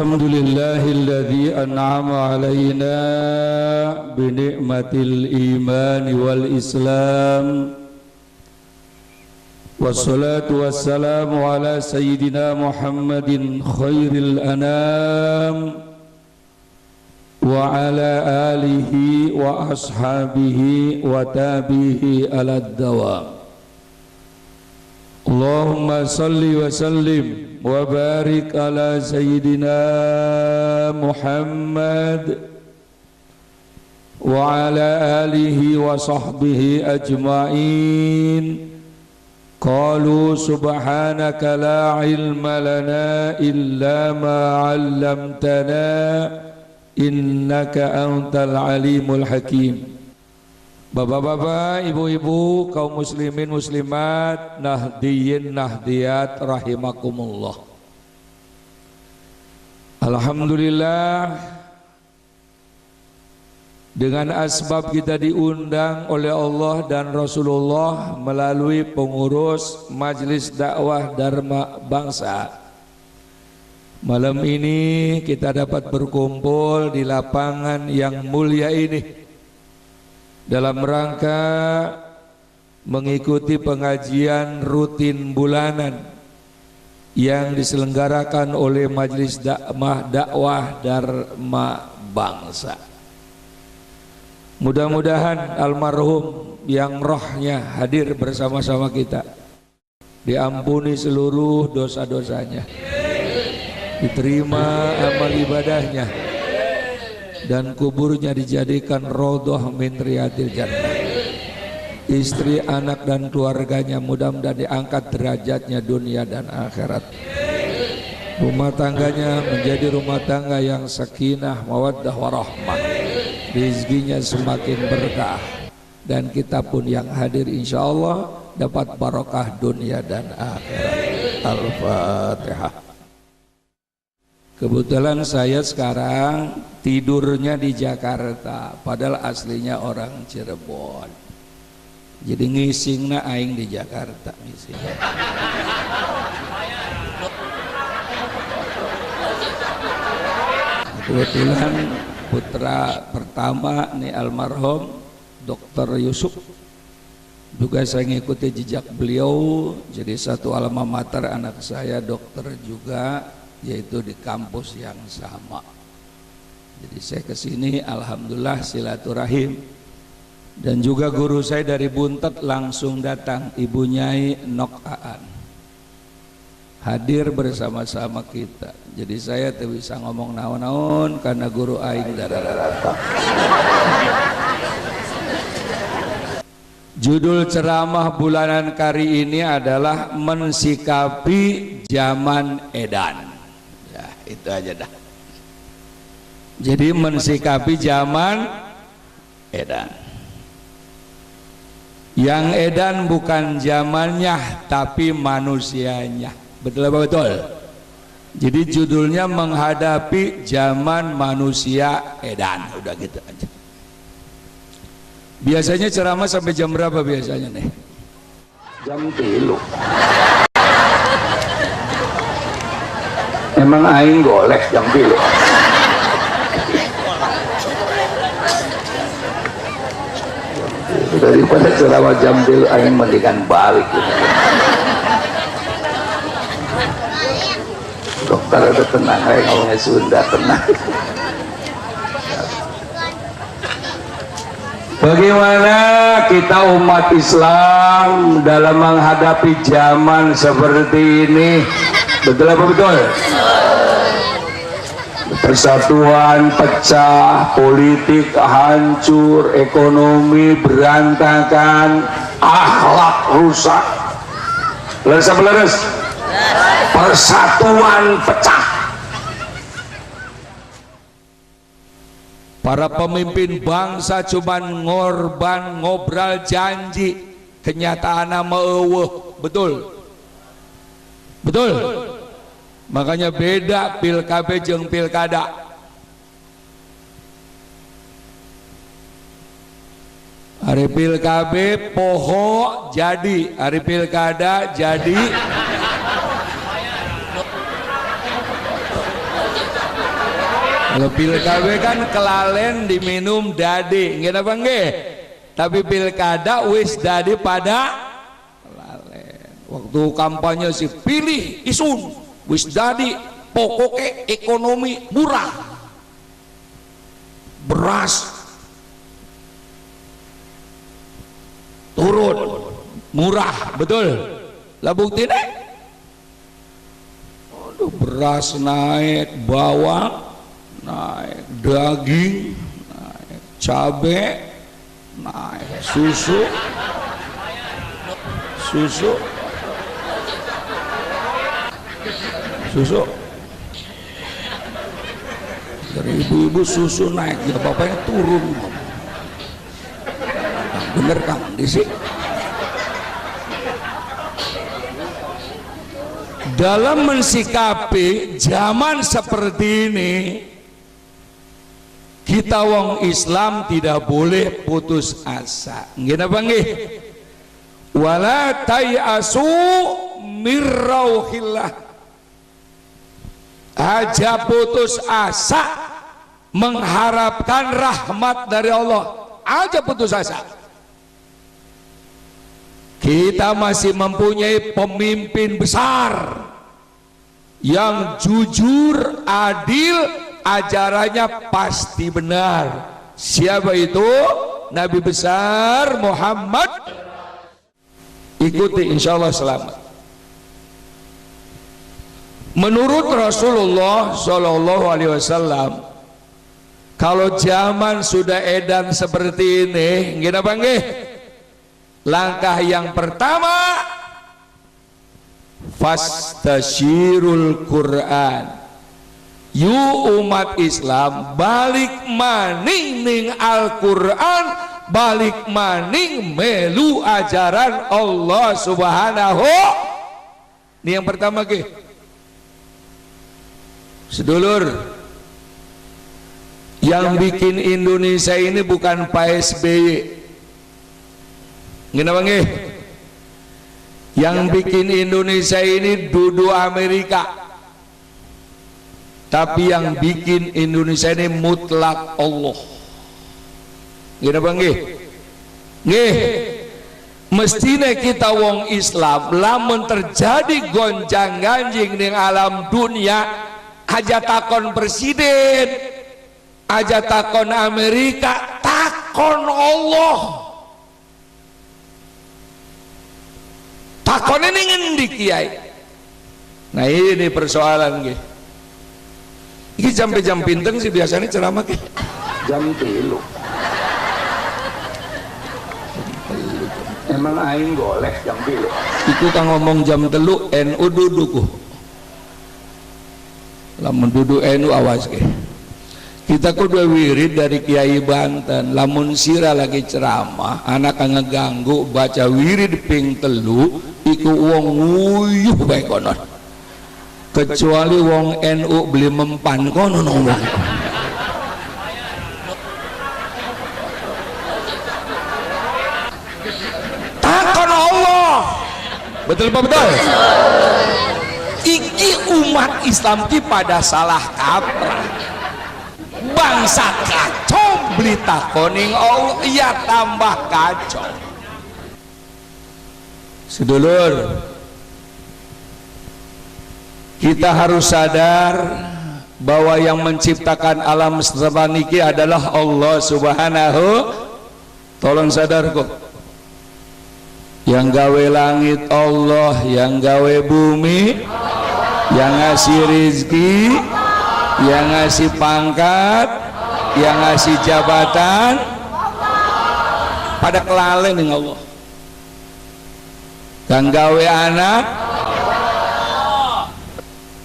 الحمد لله الذي أنعم علينا بنعمة الإيمان والإسلام والصلاة والسلام على سيدنا محمد خير الأنام وعلى آله وأصحابه وتابعه على الدوام. اللهم صل وسلم وبارك على سيدنا محمد وعلى آله وصحبه أجمعين. قالوا سبحانك لا علم لنا إلا ما علمتنا إنك أنت العليم الحكيم. Bapak-bapak, ibu-ibu, kaum muslimin muslimat, nahdiyin nahdiyat rahimakumullah. Alhamdulillah, dengan asbab kita diundang oleh Allah dan Rasulullah melalui pengurus Majelis Dakwah Dharma Bangsa. Malam ini kita dapat berkumpul di lapangan yang mulia ini dalam rangka mengikuti pengajian rutin bulanan yang diselenggarakan oleh Majelis Dakwah Dharma Bangsa. Mudah-mudahan almarhum yang rohnya hadir bersama-sama kita diampuni seluruh dosa-dosanya, diterima amal ibadahnya, dan kuburnya dijadikan raudhah min riyadil jannah. Istri, anak dan keluarganya mudah-mudahan diangkat derajatnya dunia dan akhirat. Rumah tangganya menjadi rumah tangga yang sakinah, mawaddah warahmah. Rezekinya semakin berkah, dan kita pun yang hadir insyaallah dapat barokah dunia dan akhirat. Al-Fatihah. Kebetulan saya sekarang tidurnya di Jakarta, padahal aslinya orang Cirebon. Jadi ngisingna aing di Jakarta ngising. Kebetulan putra pertama nih almarhum Dr. Yusuf, juga saya ngikuti jejak beliau, jadi satu alma mater anak saya dokter juga, yaitu di kampus yang sama. Jadi saya kesini alhamdulillah silaturahim, dan juga guru saya dari Buntet langsung datang, Ibu Nyai Nok Aan, hadir bersama-sama kita. Jadi saya tuh bisa ngomong naon-naon karena guru aing datang. Judul ceramah bulanan kali ini adalah mensikapi zaman edan. Itu aja dah. Jadi mensikapi zaman edan. Yang edan bukan zamannya tapi manusianya. Betul apa betul? Jadi judulnya menghadapi zaman manusia edan. Udah gitu aja. Biasanya ceramah sampai jam berapa biasanya nih? Jam 3. Emang aing golek jam 3. Daripada ceramah jam 3 aing mendingan balik gitu. Dokter ada tenang, aing ngomongnya Sunda tenang. Bagaimana kita umat Islam dalam menghadapi zaman seperti ini? Betul apa betul? Persatuan pecah, politik hancur, ekonomi berantakan, akhlak rusak. Leres apa leres? Persatuan pecah. Para pemimpin bangsa cuman ngorban ngobrol janji, kenyataannya meueuh. Betul? Betul? Makanya beda pilkada jeung pilkada. Hari pilkada poho jadi, hari pilkada jadi Kalau pil KB kan kelalen diminum dadi, nggih apa nggih? Tapi pilkada wis dadi pada kelalen. Waktu kampanye si pilih isun, wis dadi pokoknya ekonomi murah. Beras turun murah, betul. Lah buktinya, aduh, beras naik, bawang naik, daging naik, cabai naik, susu dari ibu-ibu susu naik, ya bapaknya turun. Nah, bener Kang Desi. Dalam mensikapi zaman seperti ini, kita wong Islam tidak boleh putus asa. Nggih napa nggih? Wala tayasu mirrauhillah. Aja putus asa mengharapkan rahmat dari Allah. Aja putus asa. Kita masih mempunyai pemimpin besar yang jujur, adil, ajarannya pasti benar. Siapa itu? Nabi besar Muhammad. Ikuti, insya Allah selamat. Menurut Rasulullah Shallallahu Alaihi Wasallam, kalau zaman sudah edan seperti ini, gimana bang? Langkah yang pertama, fastasyirul Quran. Yu umat Islam balik maning ning Al-Quran, balik maning melu ajaran Allah Subhanahu. Ini yang pertama ke sedulur, yang bikin Indonesia ini bukan Pak SBY. Gimana bang? Yang bikin Indonesia ini dudu Amerika, tapi yang bikin Indonesia ini mutlak Allah. Gimana bang? Nggih, mestinya kita wong Islam lamun terjadi gonjang ganjing ning alam dunia, aja takon presiden, aja takon Amerika, takon Allah. Takon ini ngendi kiai? Nah ini persoalan gitu. Ini jam pinten sih biasanya ceramah ke jam 3. Emang aing golek jam 3. Iku kang ngomong jam 3 NU duduk. Lamun duduk NU awas ke. Kita kudu wirid dari Kiai Banten. Lamun sira lagi ceramah, anak ngeganggu baca wirid ping 3, iku wong nguyuh bae konon. Kecuali wong NU beli mempan konon wong. Takon Allah. Betul apa betul? Iki umat Islam ki pada salah kaprah. Bangsa kacau beli takoning Allah, ya tambah kacau. Sedulur, kita harus sadar bahwa yang menciptakan alam semesta niki adalah Allah Subhanahu. Tolong sadar kok. Yang gawe langit Allah, yang gawe bumi, yang ngasih rizki, yang ngasih pangkat, yang ngasih jabatan, pada kelalen dengan Allah. Kang gawe anak,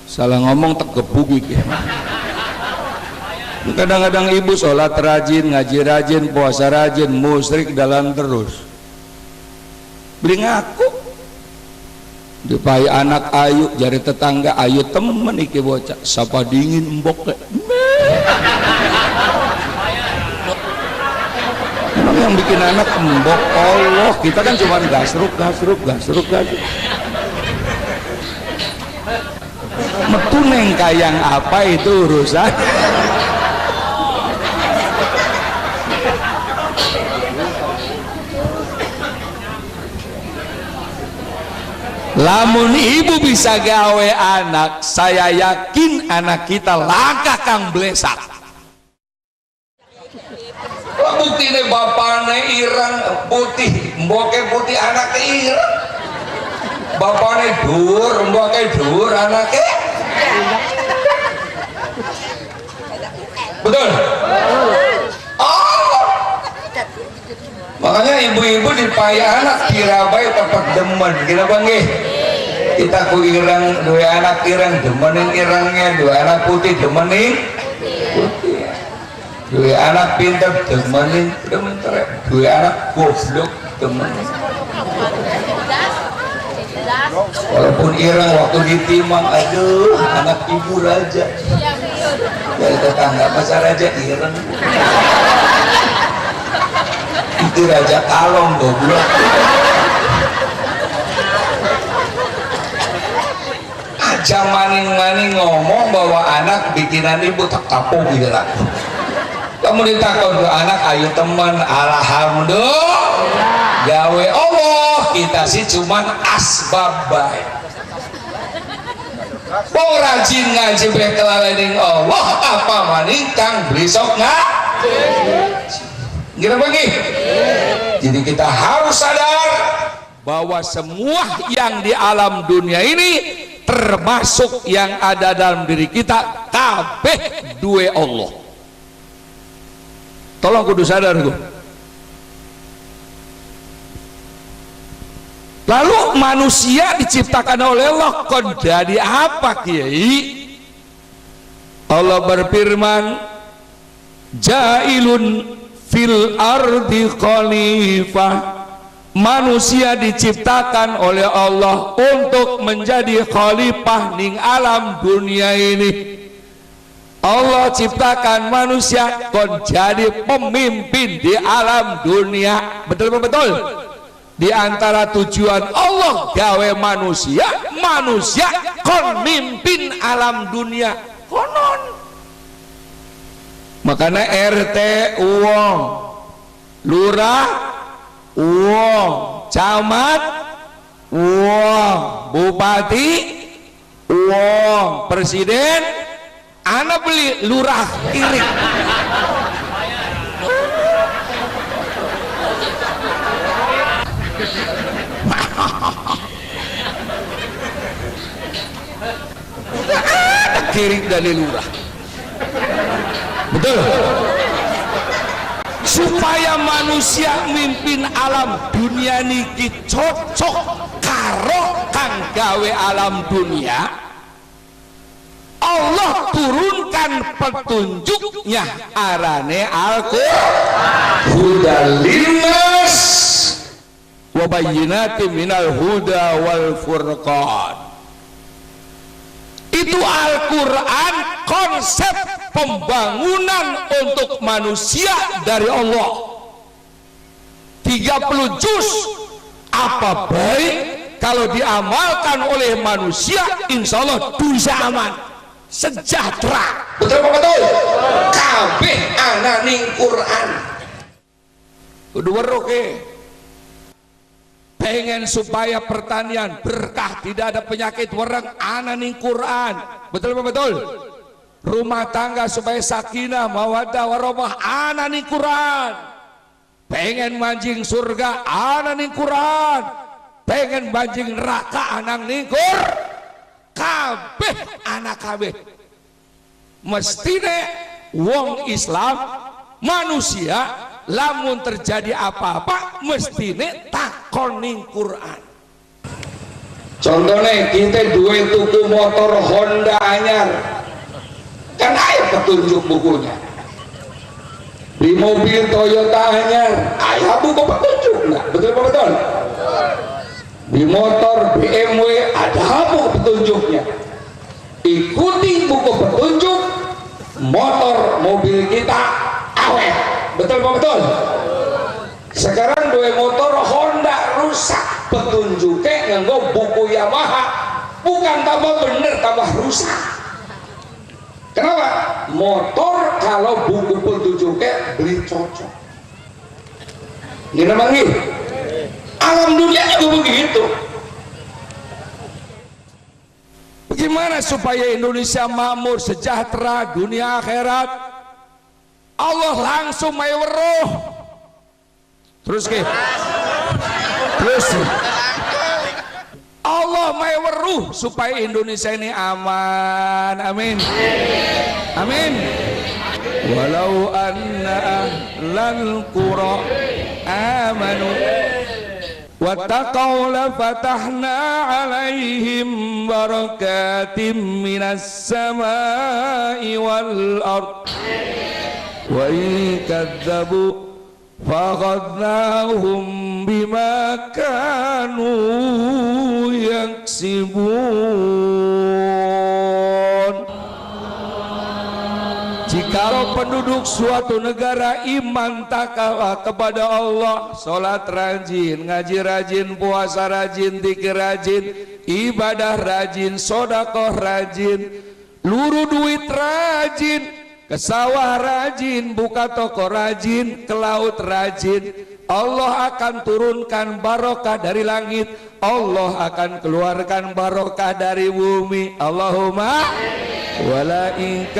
salah ngomong tegepuk iki. Kadang-kadang ibu sholat rajin, ngaji rajin, puasa rajin, musyrik dalam terus. Beli ngaku, dipai anak ayu, jari tetangga ayu temen iki bocah, sapa dingin mbok. Emang yang bikin anak embok Allah, kita kan cuma gasruk. Metu neng kayang apa itu urusan. Lamun ibu bisa gawe anak, saya yakin anak kita langkah kang blesak. Bukti nih bapaknya irang putih, mboke putih anaknya irang. Bapaknya dur, mboke dur anaknya. Betul? Oh. Makanya ibu-ibu dipayah anak kira baik tempat demen, kira bangge. Kita ku irang dua anak irang demenin irangnya, dua anak putih demenin putih. Dua anak pintar temenin temen, dua anak goblok temenin. Walaupun irang waktu ditimang, aduh anak ibu raja dari tetangga masa raja irang itu raja kalong goblok. Aja maning-maning ngomong bahwa anak bikinan ibu tak kapok gitu lah. Kamu ditakon ke anak, ayo teman, alhamdulillah gawe Allah, kita sih cuman asbab baik. Mau rajin ngaji bekelaling Allah, apa maning kang besok ngaji. Gila bagi. Jadi kita harus sadar bahwa semua yang di alam dunia ini termasuk yang ada dalam diri kita kabeh duwe Allah. Tolong kudu sadar ku. Lalu manusia diciptakan oleh Allah kon jadi apa kiai? Allah berfirman, jailun fil ardi khalifah. Manusia diciptakan oleh Allah untuk menjadi khalifah ning alam dunia ini. Allah ciptakan manusia kon jadi pemimpin di alam dunia. Betul betul. Di antara tujuan Allah gawe manusia, manusia kon mimpin alam dunia. Konon. Makanya RT uang, lurah uang, camat uang, bupati uang, presiden. Anak beli lurah irik. Ada kirik dari lurah. Betul. Supaya manusia mimpin alam dunia niki cocok karo kang gawe alam dunia. Allah turunkan petunjuknya arane Al-Qur'an hudal linnas wa bayyinatin minal huda wal furqan. Itu Al-Qur'an konsep pembangunan untuk manusia dari Allah. 30 juz. Apa baik kalau diamalkan oleh manusia, insya Allah bisa aman, sejahtera. Betul apa betul? Kabeh ana ning Quran. Kudu weruke. Pengen supaya pertanian berkah, tidak ada penyakit wereng, ana ning Quran. Betul apa betul? Rumah tangga supaya sakinah mawaddah warahmah, ana ning Quran. Pengen manjing surga, ana ning Quran. Pengen manjing neraka, ana ning Quran. Kabeh anak kabeh mestine wong Islam manusia lamun terjadi apa-apa mestine takon ning Quran. Contohnya kita duwe tuku motor Honda anyar, kan aya petunjuk bukunya. Di mobil Toyota anyar aya buku petunjuk enggak? Betul apa betul? Di motor BMW ada buku petunjuknya. Ikuti buku petunjuk, motor mobil kita awet. Betul apa betul? Sekarang dua motor Honda rusak, petunjuknya nganggo buku Yamaha, bukan tambah bener, tambah rusak. Kenapa? Motor kalau buku petunjuknya beli cocok. Ini namanya alam dunia juga begitu. Gimana supaya Indonesia makmur, sejahtera, dunia akhirat? Allah langsung mai weruh. Terus ke? Terus Allah mai weruh supaya Indonesia ini aman. Amin. Amin. Walau anna ahlal qura amanu wattaqau lafatahna alaihim barakatim minas samai wal ard wa in kadzabu fakhadnahum bima kanu yaksibun. Jikalau penduduk suatu negara iman takawa kepada Allah, sholat rajin, ngaji rajin, puasa rajin, zikir rajin, ibadah rajin, sodakoh rajin, luru duit rajin, ke sawah rajin, buka toko rajin, ke laut rajin, Allah akan turunkan barokah dari langit, Allah akan keluarkan barokah dari bumi. Allahumma walakin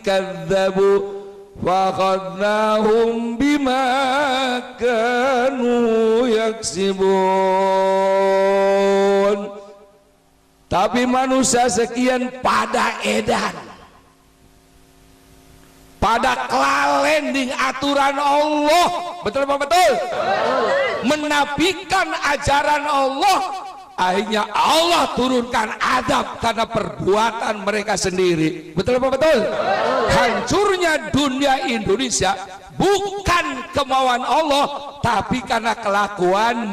kadzabu fakhadnahum bima kanu yaksibun. Tapi manusia sekian pada edan, pada kelalending aturan Allah. Betul apa betul? Menafikan ajaran Allah, akhirnya Allah turunkan adab karena perbuatan mereka sendiri. Betul apa betul? Hancurnya dunia Indonesia bukan kemauan Allah, tapi karena kelakuan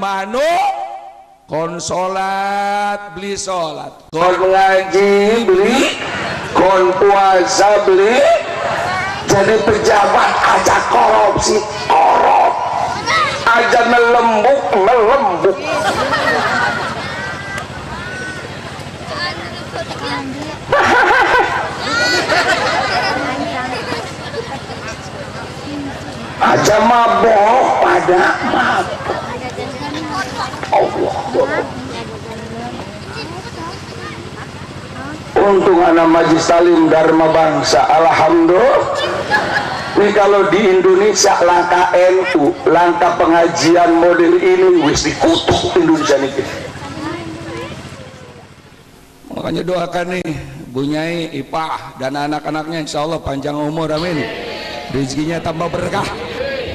kon sholat beli sholat, kon ngaji beli, kon puasa beli, jadi pejabat aja korupsi korup, aja melembuk. Aja mabok pada mabok. Allah. Untung anak Majelis Talim Dharma Bangsa, alhamdulillah. Ini kalau di Indonesia langkah NU, langkah pengajian model ini wis dikutuk Indonesia nih. Makanya doakan nih Bu Nyai, Ipah dan anak-anaknya, insya Allah panjang umur, amin. Rezekinya tambah berkah.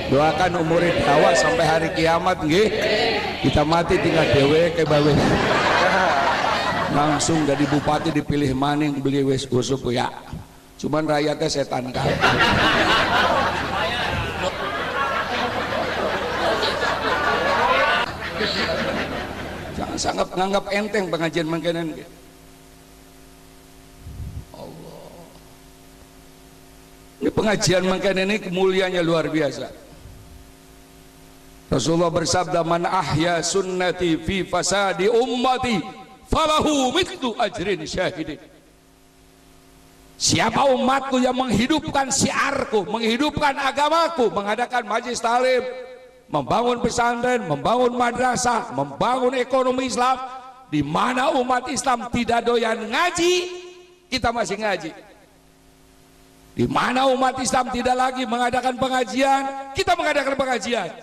Doakan umurnya dawa sampai hari kiamat, nggih. Kita mati tinggal dewe ke bawe. Langsung jadi bupati dipilih maning beli wis usuk ya. Cuman rakyatnya setan kan. Jangan sangat menganggap enteng pengajian mangkenan. Allah. Ini pengajian mangkenan ini kemuliaannya luar biasa. Rasulullah bersabda, man ahya sunnati fi fasadi ummati falahu mithlu ajrin syahidin. Siapa umatku yang menghidupkan syiarku, menghidupkan agamaku, mengadakan majelis talim, membangun pesantren, membangun madrasah, membangun ekonomi Islam, di mana umat Islam tidak doyan ngaji, kita masih ngaji. Di mana umat Islam tidak lagi mengadakan pengajian, kita mengadakan pengajian.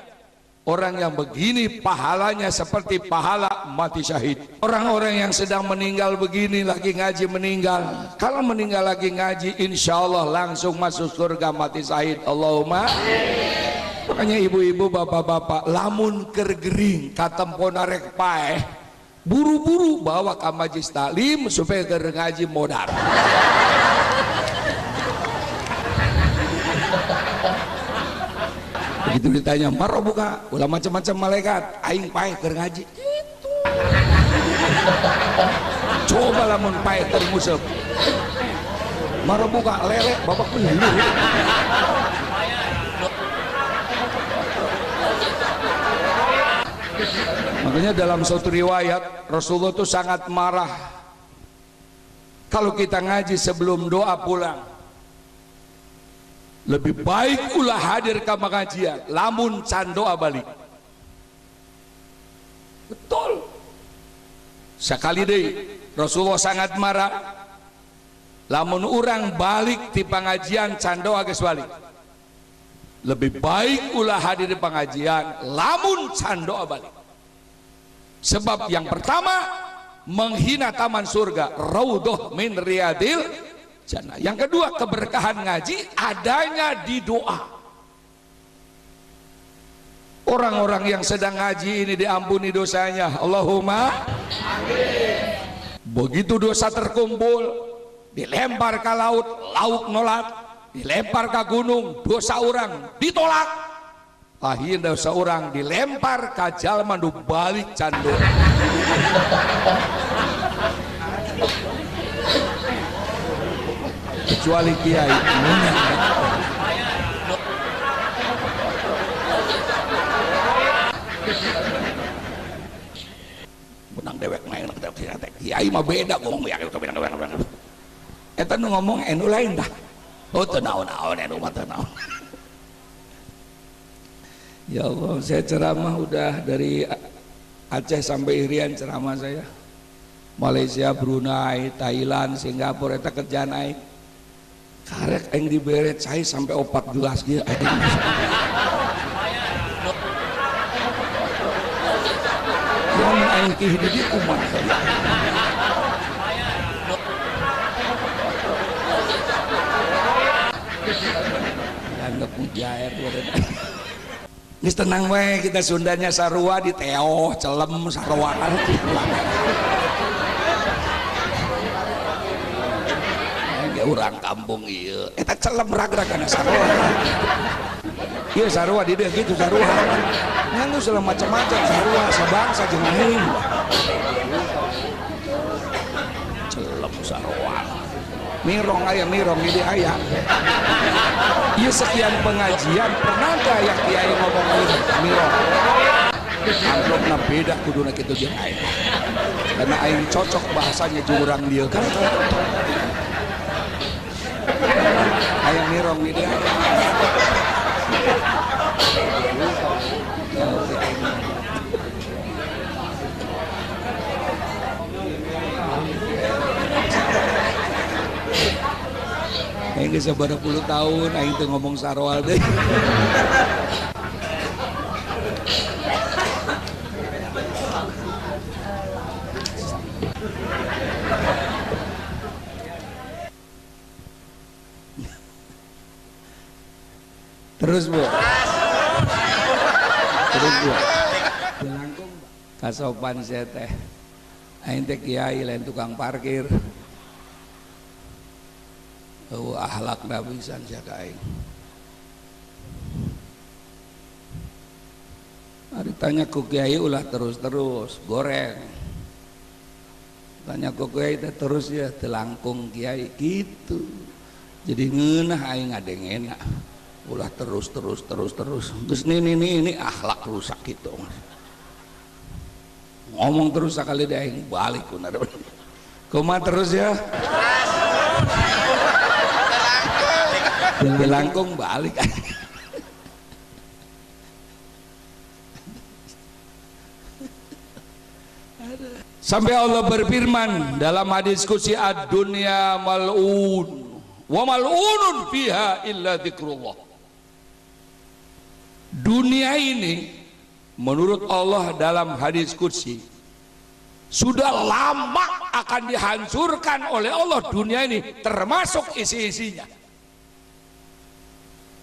Orang yang begini pahalanya seperti pahala mati syahid. Orang-orang yang sedang meninggal begini lagi ngaji meninggal, kalau meninggal lagi ngaji, insya Allah langsung masuk surga mati syahid. Allahumma. Makanya ibu-ibu, bapak-bapak, lamun kergering katempon arek paeh, buru-buru bawa ke majelis taklim supaya keur ngaji modal. Begitu ditanya, maro buka, ulah macam-macam malaikat, aing paeh keur ngaji. Gitu. Coba lamun paeh keur musab. Maro buka, lele babak bener. Makanya dalam suatu riwayat Rasulullah itu sangat marah kalau kita ngaji sebelum doa pulang. Lebih baik ulah hadir ke pengajian lamun can doa balik. Betul. Sekali deh Rasulullah sangat marah lamun orang balik di pengajian candoa geus balik. Lebih baik ulah hadir di pengajian lamun candoa balik. Sebab yang pertama menghina taman surga, raudhah min riyadil jannah. Yang kedua keberkahan ngaji adanya di doa. Orang-orang yang sedang ngaji ini diampuni dosanya, Allahumma amin. Begitu dosa terkumpul dilempar ke laut, laut nolak, dilempar ke gunung, dosa orang ditolak, akhirnya dosa orang dilempar ke jalma nu balik candu. Kecuali kiai benang dewek main kiai mah beda ngomong ya eta nu ngomong enu lain dah. Oh teu naon-naon enu mah teu naon. Ya Allah, saya ceramah udah dari Aceh sampai Irian ceramah saya. Malaysia, Brunei, Thailand, Singapura eta kerjaan aing. Karek aing diberet saya sampai 4 gelas kieu aing. Yang aing ki hidup di umat. Anggap mujair geus tenang we, kita Sundanya sarua di teo celem sarua ge urang kampung ieu eta celem rag-ragana sarua ieu sarua di dieu kitu sarua nganggo segala macam-macam sarua sabangsa jeung aing celem sarua mirong aya mirong di aya. Ieu sekian pengajian pernah gak yang kiai ngomong mirong? Amplopna beda kuduna kitu jeung aing. Karena aing cocok bahasanya jeung urang dieu kan. Aya mirong di dieu. Aing geus sabaraha puluh tahun aing teu ngomong sarwal deui. Terus Bu. Terus Bu. Langkung kasopan saya teh. Aing teh kiai lain tukang parkir. Akhlak nabi pisan jaga aing. Ari tanya ku kiai ulah terus-terus goreng. Tanya ku kiai teh terus ya teu langkung kiai gitu. Jadi ngeunah aing ngadengena. Ulah terus. Geus ini akhlak rusak gitu. Ngomong terus sakali da aing balik kuna. Kumaha terus ya? Langkung balik. Sampai Allah berfirman dalam hadis qudsi ad-dunya mal'un wa mal'unun fiha illa dzikrullah. Dunia ini menurut Allah dalam hadis qudsi sudah lama akan dihancurkan oleh Allah dunia ini termasuk isi-isinya.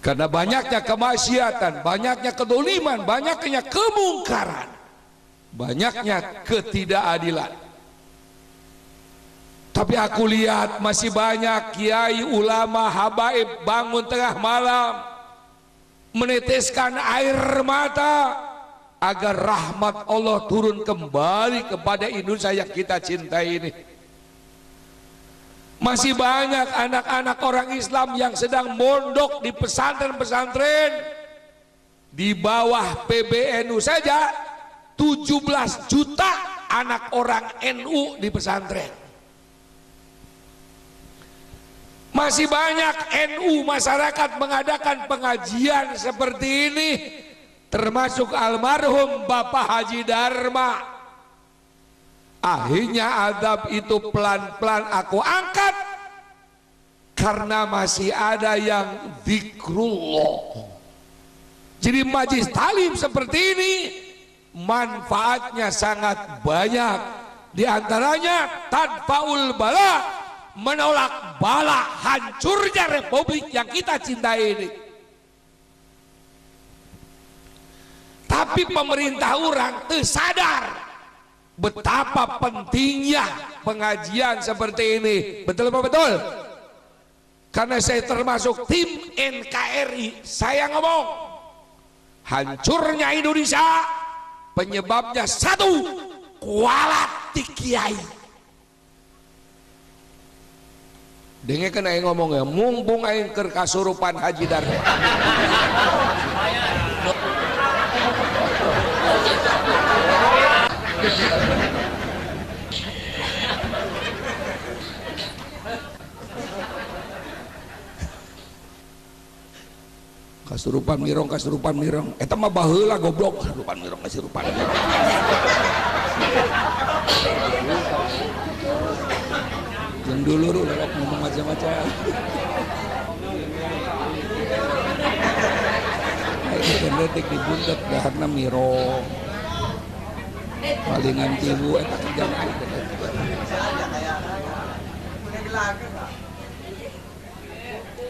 Karena banyaknya kemaksiatan, banyaknya kedoliman, banyaknya kemungkaran, banyaknya ketidakadilan. Tapi aku lihat masih banyak kiai, ulama, habaib bangun tengah malam meneteskan air mata agar rahmat Allah turun kembali kepada Indonesia yang kita cintai ini. Masih banyak anak-anak orang Islam yang sedang mondok di pesantren-pesantren. Di bawah PBNU saja 17 juta anak orang NU di pesantren. Masih banyak NU masyarakat mengadakan pengajian seperti ini, termasuk almarhum Bapak Haji Dharma. Akhirnya adab itu pelan-pelan aku angkat karena masih ada yang zikrullah. Jadi majlis talim seperti ini manfaatnya sangat banyak. Di antaranya tadfaul bala, menolak bala hancurnya republik yang kita cintai ini. Tapi pemerintah orang tersadar betapa pentingnya pengajian seperti ini. Betul apa betul? Karena saya termasuk tim NKRI, saya ngomong hancurnya Indonesia penyebabnya satu, kualat ti kiai. Dengar kan aing ngomong ya, mumpung aing keur kasurupan Haji Darma. Kasurupan mirong eta mah baheula goblok. Kasurupan mirong. Jeung dulur udah ngomong macam-macam. Ayo pendetik dibuntet daharna mirong. Palingan tilu eta kerjaan aing.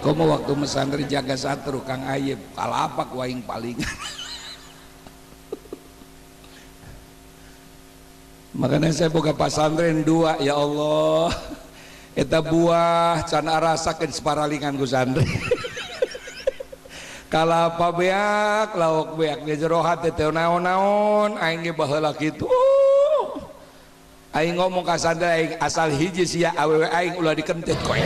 Komo waktu mesantri jaga satru Kang Ayib kalapak waing paling. Makanya saya boga pasantren dua, ya Allah. Eta buah can arasakeun separalingan ku santri. Kalapa beak, lauk beak di jero hate teh naon-naon, aing ge baheula kitu. Aing ngomong ka santri aing asal hiji sia awewe aing ulah dikentit koe.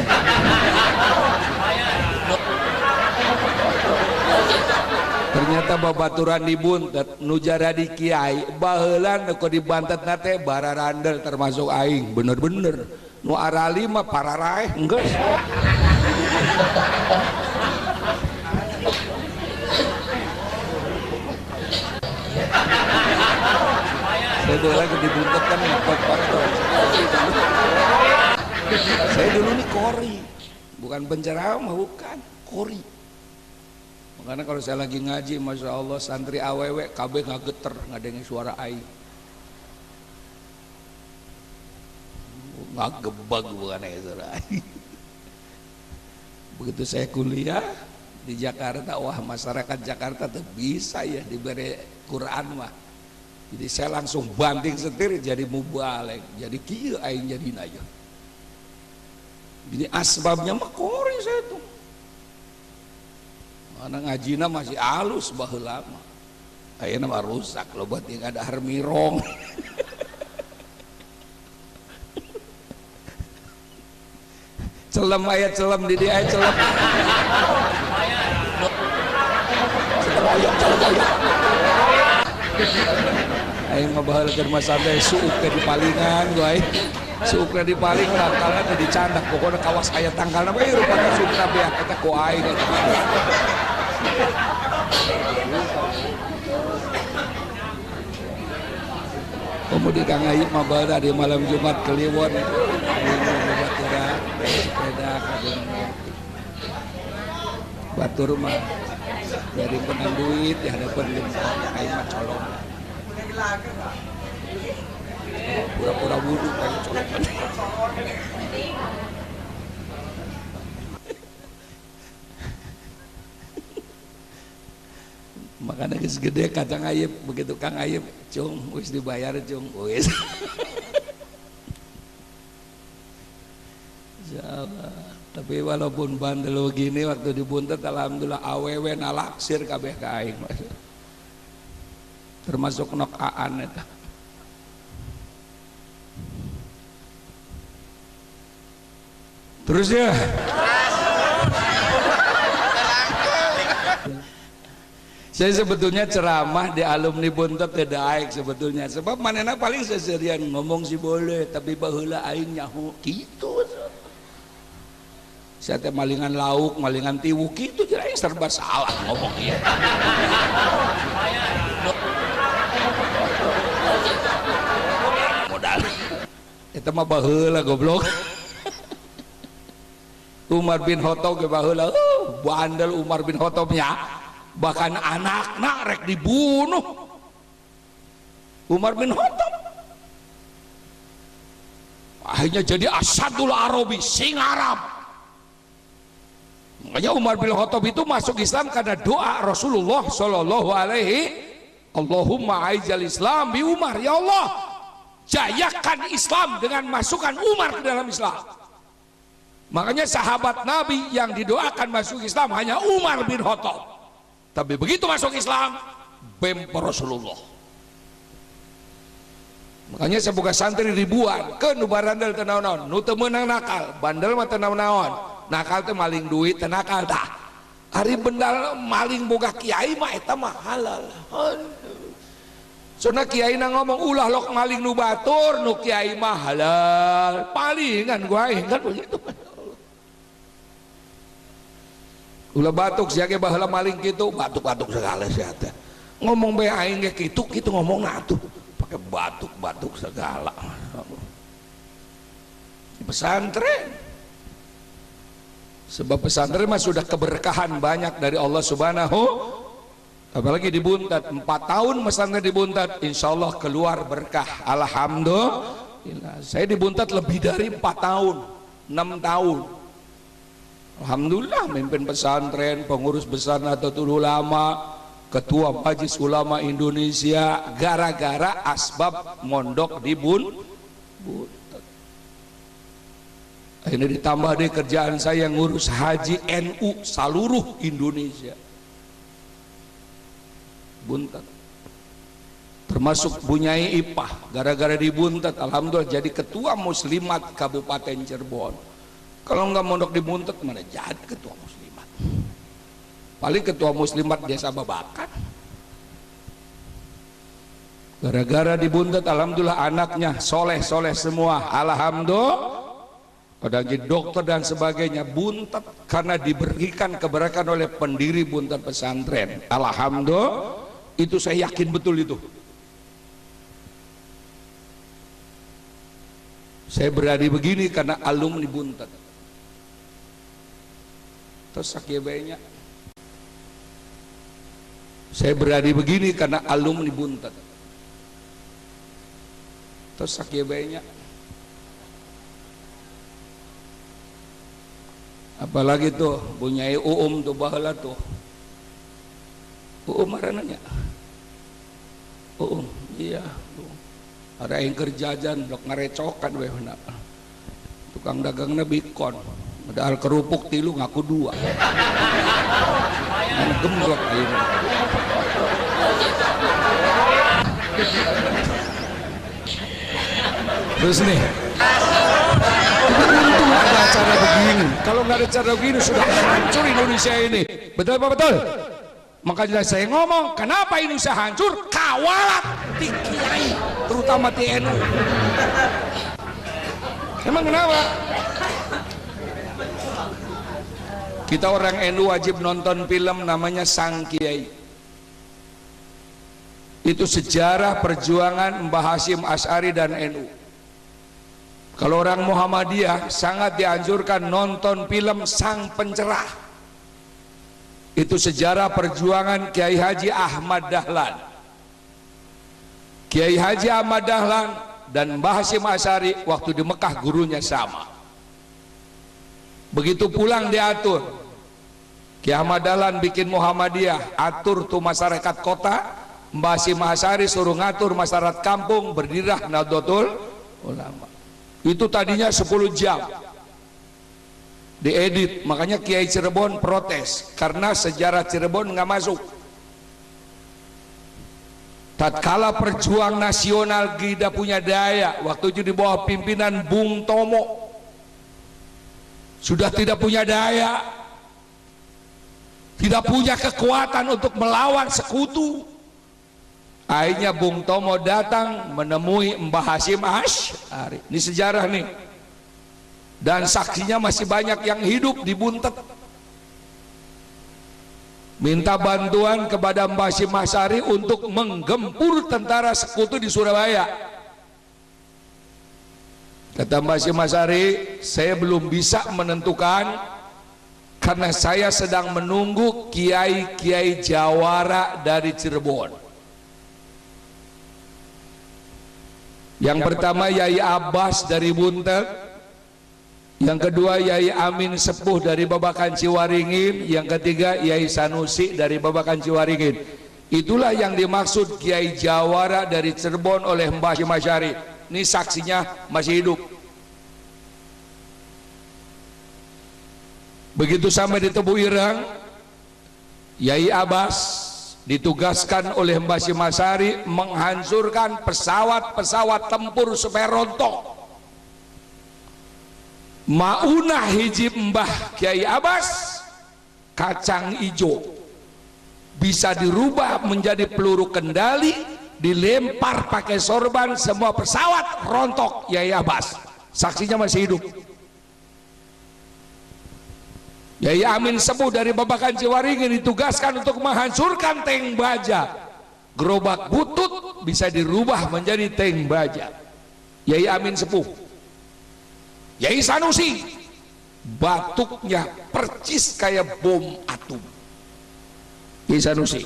Ternyata babaturan dibuntet nujara di kiai baheula nu dibantet nate bararandel termasuk aing bener-bener nu arali mah pararaeh enggeus. Saya dulu lagi dibuntet kan ngetok parah. Saya dulu nih kori, bukan penceramah, bukan kori. Karena kalau saya lagi ngaji, masya Allah santri awewe kabeh ngageter ngadengi suara aing, ngagebag bukan suara aing. Begitu saya kuliah di Jakarta, wah masyarakat Jakarta tuh bisa ya diberi Quran mah. Jadi saya langsung banting setir jadi mubalek, jadi kieu aing jadi naya. Jadi asbabnya mah kori saya tuh. Mana ngajina masih halus baheula mah. Ayeuna mah rusak lo buat yang ada harmirong. Celem aya celem di dia aya celem. Aing mah baheula keur masante suuk ke di palingan gua aing. Suuk di paling tangkalna teh dicandak pokokna kawas aya tangkalna bae rupana suukna beak eta ku aing. Kemudian Kang Ayib mah baheula di malam Jumat Kliwon batura sepeda kadang batur mah dari penang duit di hadapan Ayib mah colong pura-pura wudhu kayak colongan. Makanya segede Kang Ayib, begitu Kang Ayib cung wis dibayar cung wis. Insyaallah. Tapi walaupun bandel gini waktu dibuntet alhamdulillah awewe nalaksir kabeh ka aing termasuk nok aan eta. Terus ya. Saya sebetulnya ceramah di alumni Buntet tidak aik sebetulnya sebab manena paling seserian ngomong sih boleh tapi baheula aing nyaho gitu. Saya teh malingan lauk, malingan tiwu gitu jadi aing serba salah ngomong ieu. Modal. Eta mah baheula goblok. Umar bin Khattab ge baheula bandel Umar bin Khattabnya, bahkan anakna rek dibunuh. Umar bin Khattab akhirnya jadi Asadul Arabi, sing Arab. Makanya Umar bin Khattab itu masuk Islam karena doa Rasulullah sallallahu alaihi, Allahumma aizal Islam bi Umar, ya Allah jayakan Islam dengan masukkan Umar ke dalam Islam. Makanya sahabat Nabi yang didoakan masuk Islam hanya Umar bin Khattab, tapi begitu masuk Islam bemper Rasulullah. Makanya saya buka santri ribuan ke nu barandal teu naon-naon, nu teu meunang nakal, bandel mah teu naon-naon, nakal teh maling duit teu nakal tah. Ari bendal maling boga kiai mah eta mah halal. Soalnya kiai na ngomong ulah lok maling nu batur, nu kiai mah halal. Palingan gua aing kan begitu. Ulah batuk sia ge baheula maling kitu, batuk-batuk segala sia teh. Ngomong bae aing ge kitu ngomongna atuh. Pakai batuk-batuk segala. Pesantren. Sebab pesantren mah sudah keberkahan banyak dari Allah Subhanahu. Apalagi di Buntat 4 tahun pesantren di Buntat, insya Allah keluar berkah. Alhamdulillah. Saya di Buntat lebih dari 4 tahun, 6 tahun. Alhamdulillah mimpin pesantren, pengurus besar Nahdlatul Ulama, ketua Majelis Ulama Indonesia, gara-gara asbab mondok di Buntat. Ini ditambah deh kerjaan saya ngurus haji NU seluruh Indonesia. Buntat termasuk Bunyai Ipah, gara-gara di Buntat alhamdulillah jadi ketua muslimat Kabupaten Cirebon. Kalau nggak mondok di Buntat mana jadi ketua muslimat, paling ketua muslimat desa Babakan. Gara-gara di Buntat alhamdulillah anaknya soleh semua, alhamdulillah pada jadi dokter dan sebagainya. Buntat karena diberikan keberkahan oleh pendiri Buntat pesantren, alhamdulillah. Itu saya yakin betul itu. Saya berani begini karena alumni Buntat. Terus sakia bayinya. Saya berani begini karena alumni Buntat. Terus sakia bayinya. Apalagi tuh Bunyai tuh baheula tuh. Marananya iya ada yang kerjajan dok ngarecokan weh tukang dagangna bikon padahal kerupuk tilu ngaku 2 mana gemblok ayeuna. Terus nih untung ada acara begini, kalau nggak ada acara begini sudah hancur Indonesia ini, betul apa betul? Makanya saya ngomong, kenapa Indonesia hancur? Kawalat di kiai, terutama di NU. Emang kenapa? Kita orang NU wajib nonton film namanya Sang Kiai. Itu sejarah perjuangan Mbah Hasyim Asy'ari dan NU. Kalau orang Muhammadiyah sangat dianjurkan nonton film Sang Pencerah. Itu sejarah perjuangan Kiai Haji Ahmad Dahlan. Kiai Haji Ahmad Dahlan dan Mbah Hasyim Asy'ari waktu di Mekah gurunya sama. Begitu pulang diatur. Kiai Ahmad Dahlan bikin Muhammadiyah, atur tuh masyarakat kota. Mbah Hasyim Asy'ari suruh ngatur masyarakat kampung, berdirilah Nahdlatul Ulama. Itu tadinya 10 jam. Diedit, makanya Kiai Cirebon protes karena sejarah Cirebon nggak masuk. Tatkala perjuang nasional tidak punya daya, waktu itu di bawah pimpinan Bung Tomo sudah tidak punya daya, tidak punya kekuatan untuk melawan sekutu. Akhirnya Bung Tomo datang menemui Mbah Hasyim Asy'ari. Ini sejarah nih. Dan saksinya masih banyak yang hidup di Buntet. Minta bantuan kepada Mbah Hasyim Asy'ari untuk menggempur tentara sekutu di Surabaya. Kata Mbah Hashim Asy'ari, saya belum bisa menentukan karena saya sedang menunggu kiai-kiai jawara dari Cirebon. Yang pertama Yai Abbas dari Buntet, yang kedua Yai Amin Sepuh dari Babakan Ciwaringin, yang ketiga Yai Sanusi dari Babakan Ciwaringin. Itulah yang dimaksud Kiai Jawara dari Cirebon oleh Mbah Hashim Asy'ari. Ini saksinya masih hidup. Begitu sampai di Tebu Ireng, Yai Abbas ditugaskan oleh Mbah Hashim Asy'ari menghancurkan pesawat-pesawat tempur supaya rontok. Maunah hiji Mbah Kiai Abbas, kacang ijo bisa dirubah menjadi peluru kendali, dilempar pakai sorban, semua pesawat rontok. Yai Abbas saksinya masih hidup. Yai Amin Sepuh dari Babakan Ciwaringin ditugaskan untuk menghancurkan tank baja. Gerobak butut bisa dirubah menjadi tank baja. Yai Amin Sepuh. Yai Sanusi, batuknya percis kayak bom atom. Yai Sanusi.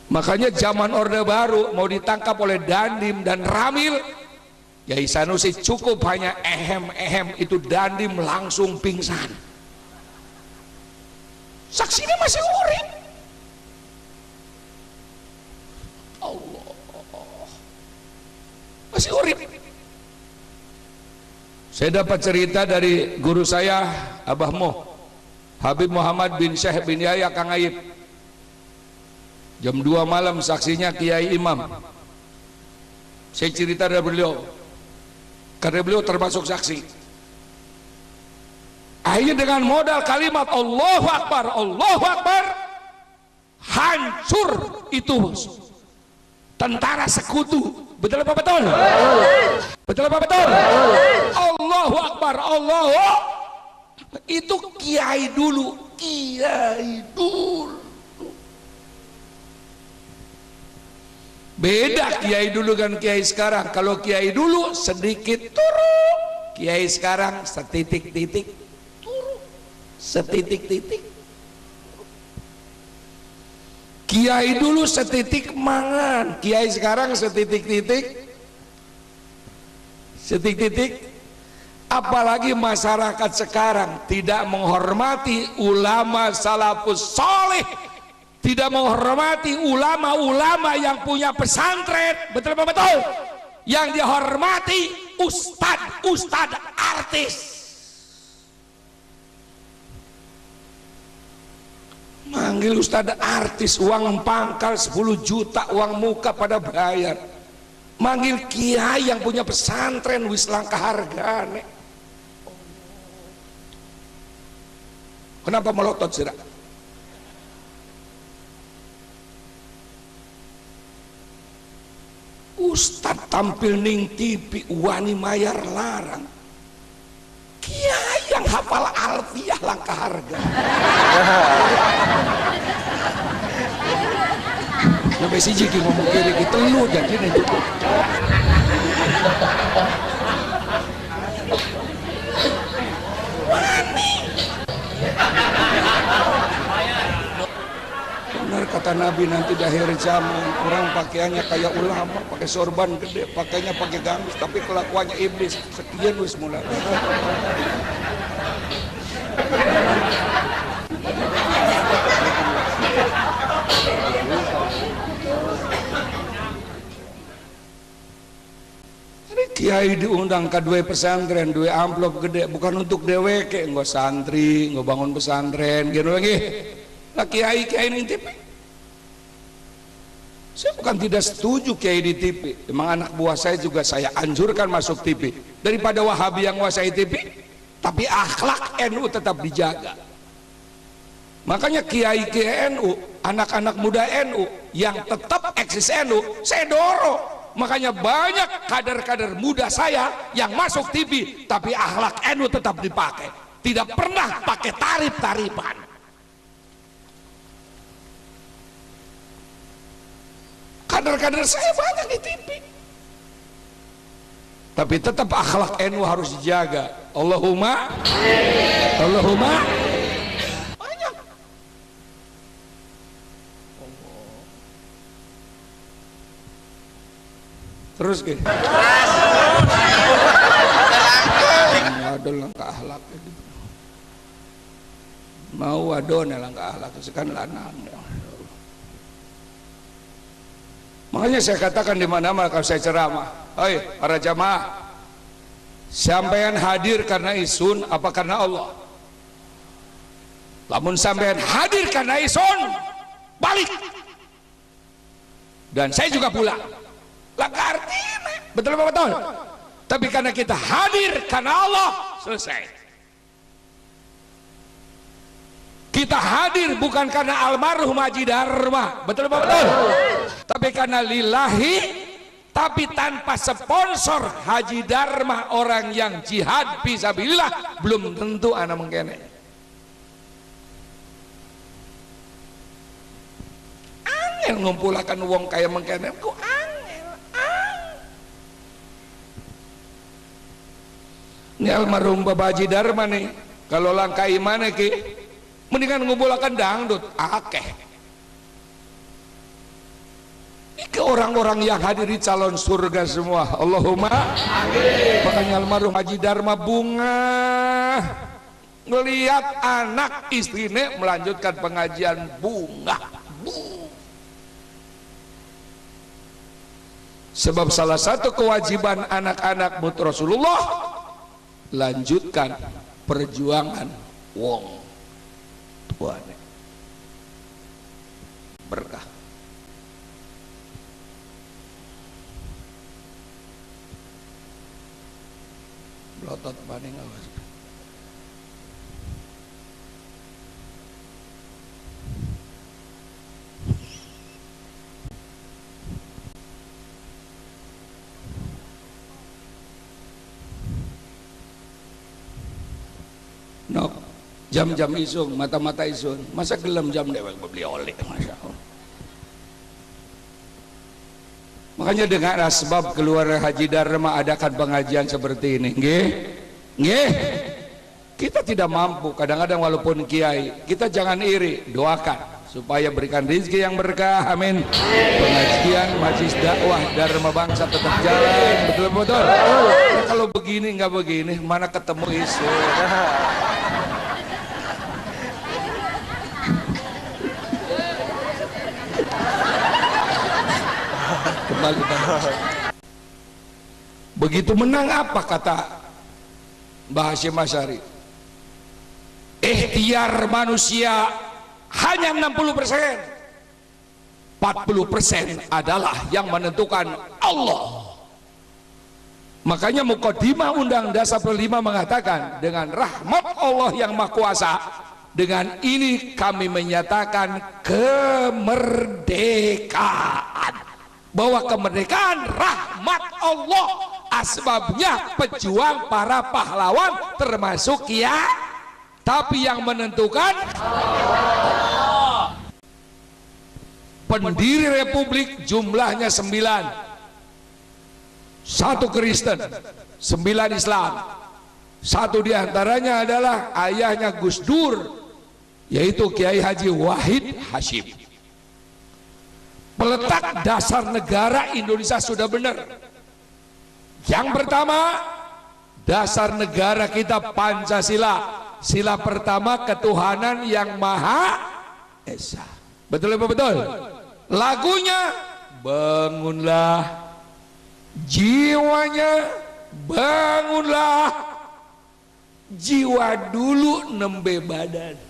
Makanya zaman Orde Baru mau ditangkap oleh Dandim dan Ramil, Yai Sanusi cukup hanya ehem-ehem, itu Dandim langsung pingsan. Saksinya masih urip. Allah, masih urip. Saya dapat cerita dari guru saya, Abah Moh, Habib Muhammad bin Syekh bin Yahya Kang Ayib. Jam 2 malam saksinya Kiai Imam. Saya cerita dari beliau, karena beliau termasuk saksi. Akhirnya dengan modal kalimat Allahu Akbar, hancur itu tentara sekutu. Betul apa betul? Betul apa betul? Allahu Akbar, Allahu. Itu kiai dulu, kiai dulu. Beda kiai dulu dengan kiai sekarang. Kalau kiai dulu sedikit turun, kiai sekarang setitik-titik turun, setitik-titik. Kiai dulu setitik mangan, kiai sekarang setitik-titik, setitik-titik. Apalagi masyarakat sekarang tidak menghormati ulama salafus soleh, tidak menghormati ulama-ulama yang punya pesantren. Betul apa betul? Yang dihormati ustad artis. Manggil ustad artis, uang pangkal 10 juta, uang muka pada bayar. Manggil kiai yang punya pesantren, wis langkah hargane. Kenapa melotot sih? Ustad tampil ning TV wani mayar larang, kiai yang hafal alfiah langkah harga. Sampai si Jiki ngomong kiri gitu lu jadi itu. Benar kata Nabi, nanti di akhir zaman orang pakaiannya kayak ulama, pakai sorban gede, pakainya pakai gamis, tapi kelakuannya iblis. Sekian wis mulai. Kiai diundang ke dua pesantren, dua amplop gede, bukan untuk deweke, nggak santri, nggak bangun pesantren, gitu lagi. Lah kiai ini TV. Saya bukan tidak setuju kiai di TV. Emang anak buah saya juga saya anjurkan masuk TV. Daripada Wahabi yang nguasai TV, tapi akhlak NU tetap dijaga. Makanya kiai NU, anak-anak muda NU yang tetap eksis NU, saya dorong. Makanya banyak kader-kader muda saya yang masuk TV, tapi akhlak NU tetap dipakai. Tidak pernah pakai tarif-tarifan. Kader-kader saya banyak di TV. Tapi tetap akhlak NU harus dijaga. Allahumma banyak. Terus gini. Ada langkah akhlak gitu. Mau wadon langkah akhlak sekan lanang. Makanya saya katakan di mana-mana kalau saya ceramah, "Hei para jamaah, sampean hadir karena isun apa karena Allah? Lamun sampean hadir karena isun, balik. Dan saya juga pulang. Langkah artinya, betul apa betul? Tapi karena kita hadir karena Allah, selesai. Kita hadir bukan karena almarhum Haji Dharma, betul apa betul? Tapi karena lillahi, tapi tanpa sponsor Haji Dharma, orang yang jihad fisabilillah, belum tentu anak mengkene. Angel ngumpulakan uang kaya mengkene, ku angel. Ini almarhum Bapak Haji Dharma nih, kalau langkah iman ki, mendingan ngumpulakan dangdut, akeh. Ke orang-orang yang hadir di calon surga semua. Allahumma amin. Makanya almarhum Haji Dharma bunga melihat anak istrinya melanjutkan pengajian bunga. Sebab salah satu kewajiban anak-anak murid Rasulullah, lanjutkan perjuangan wong tuane. Berkah. Lotot paning awas. Nok jam-jam isung, mata-mata isung, masa gelem jam dewek beli oleh, masya Allah. Makanya dengan asbab keluar Haji Dharma adakan pengajian seperti ini. Nggih. Kita tidak mampu, kadang-kadang walaupun kiai, kita jangan iri, doakan supaya berikan rezeki yang berkah, amin. Pengajian majelis dakwah Dharma Bangsa tetap jalan, betul-betul. Nah, kalau begini nggak begini, mana ketemu isu. Begitu menang apa kata Mbah Hasyim Asy'ari? Ikhtiar manusia hanya 60%, 40% adalah yang menentukan Allah. Makanya Muqaddimah Undang Dasar 45 mengatakan, dengan rahmat Allah yang Maha Kuasa, dengan ini kami menyatakan kemerdekaan. Bahwa kemerdekaan rahmat Allah, asbabnya pejuang para pahlawan termasuk ya, tapi yang menentukan Allah. Pendiri republik jumlahnya 9, 1 Kristen, 9 Islam. 1 diantaranya adalah ayahnya Gus Dur, yaitu Kiai Haji Wahid Hasyim. Peletak dasar negara Indonesia sudah benar. Yang pertama, dasar negara kita Pancasila. Sila pertama, ketuhanan yang Maha Esa. Betul apa betul? Lagunya, bangunlah jiwanya, bangunlah jiwa dulu nembe badan.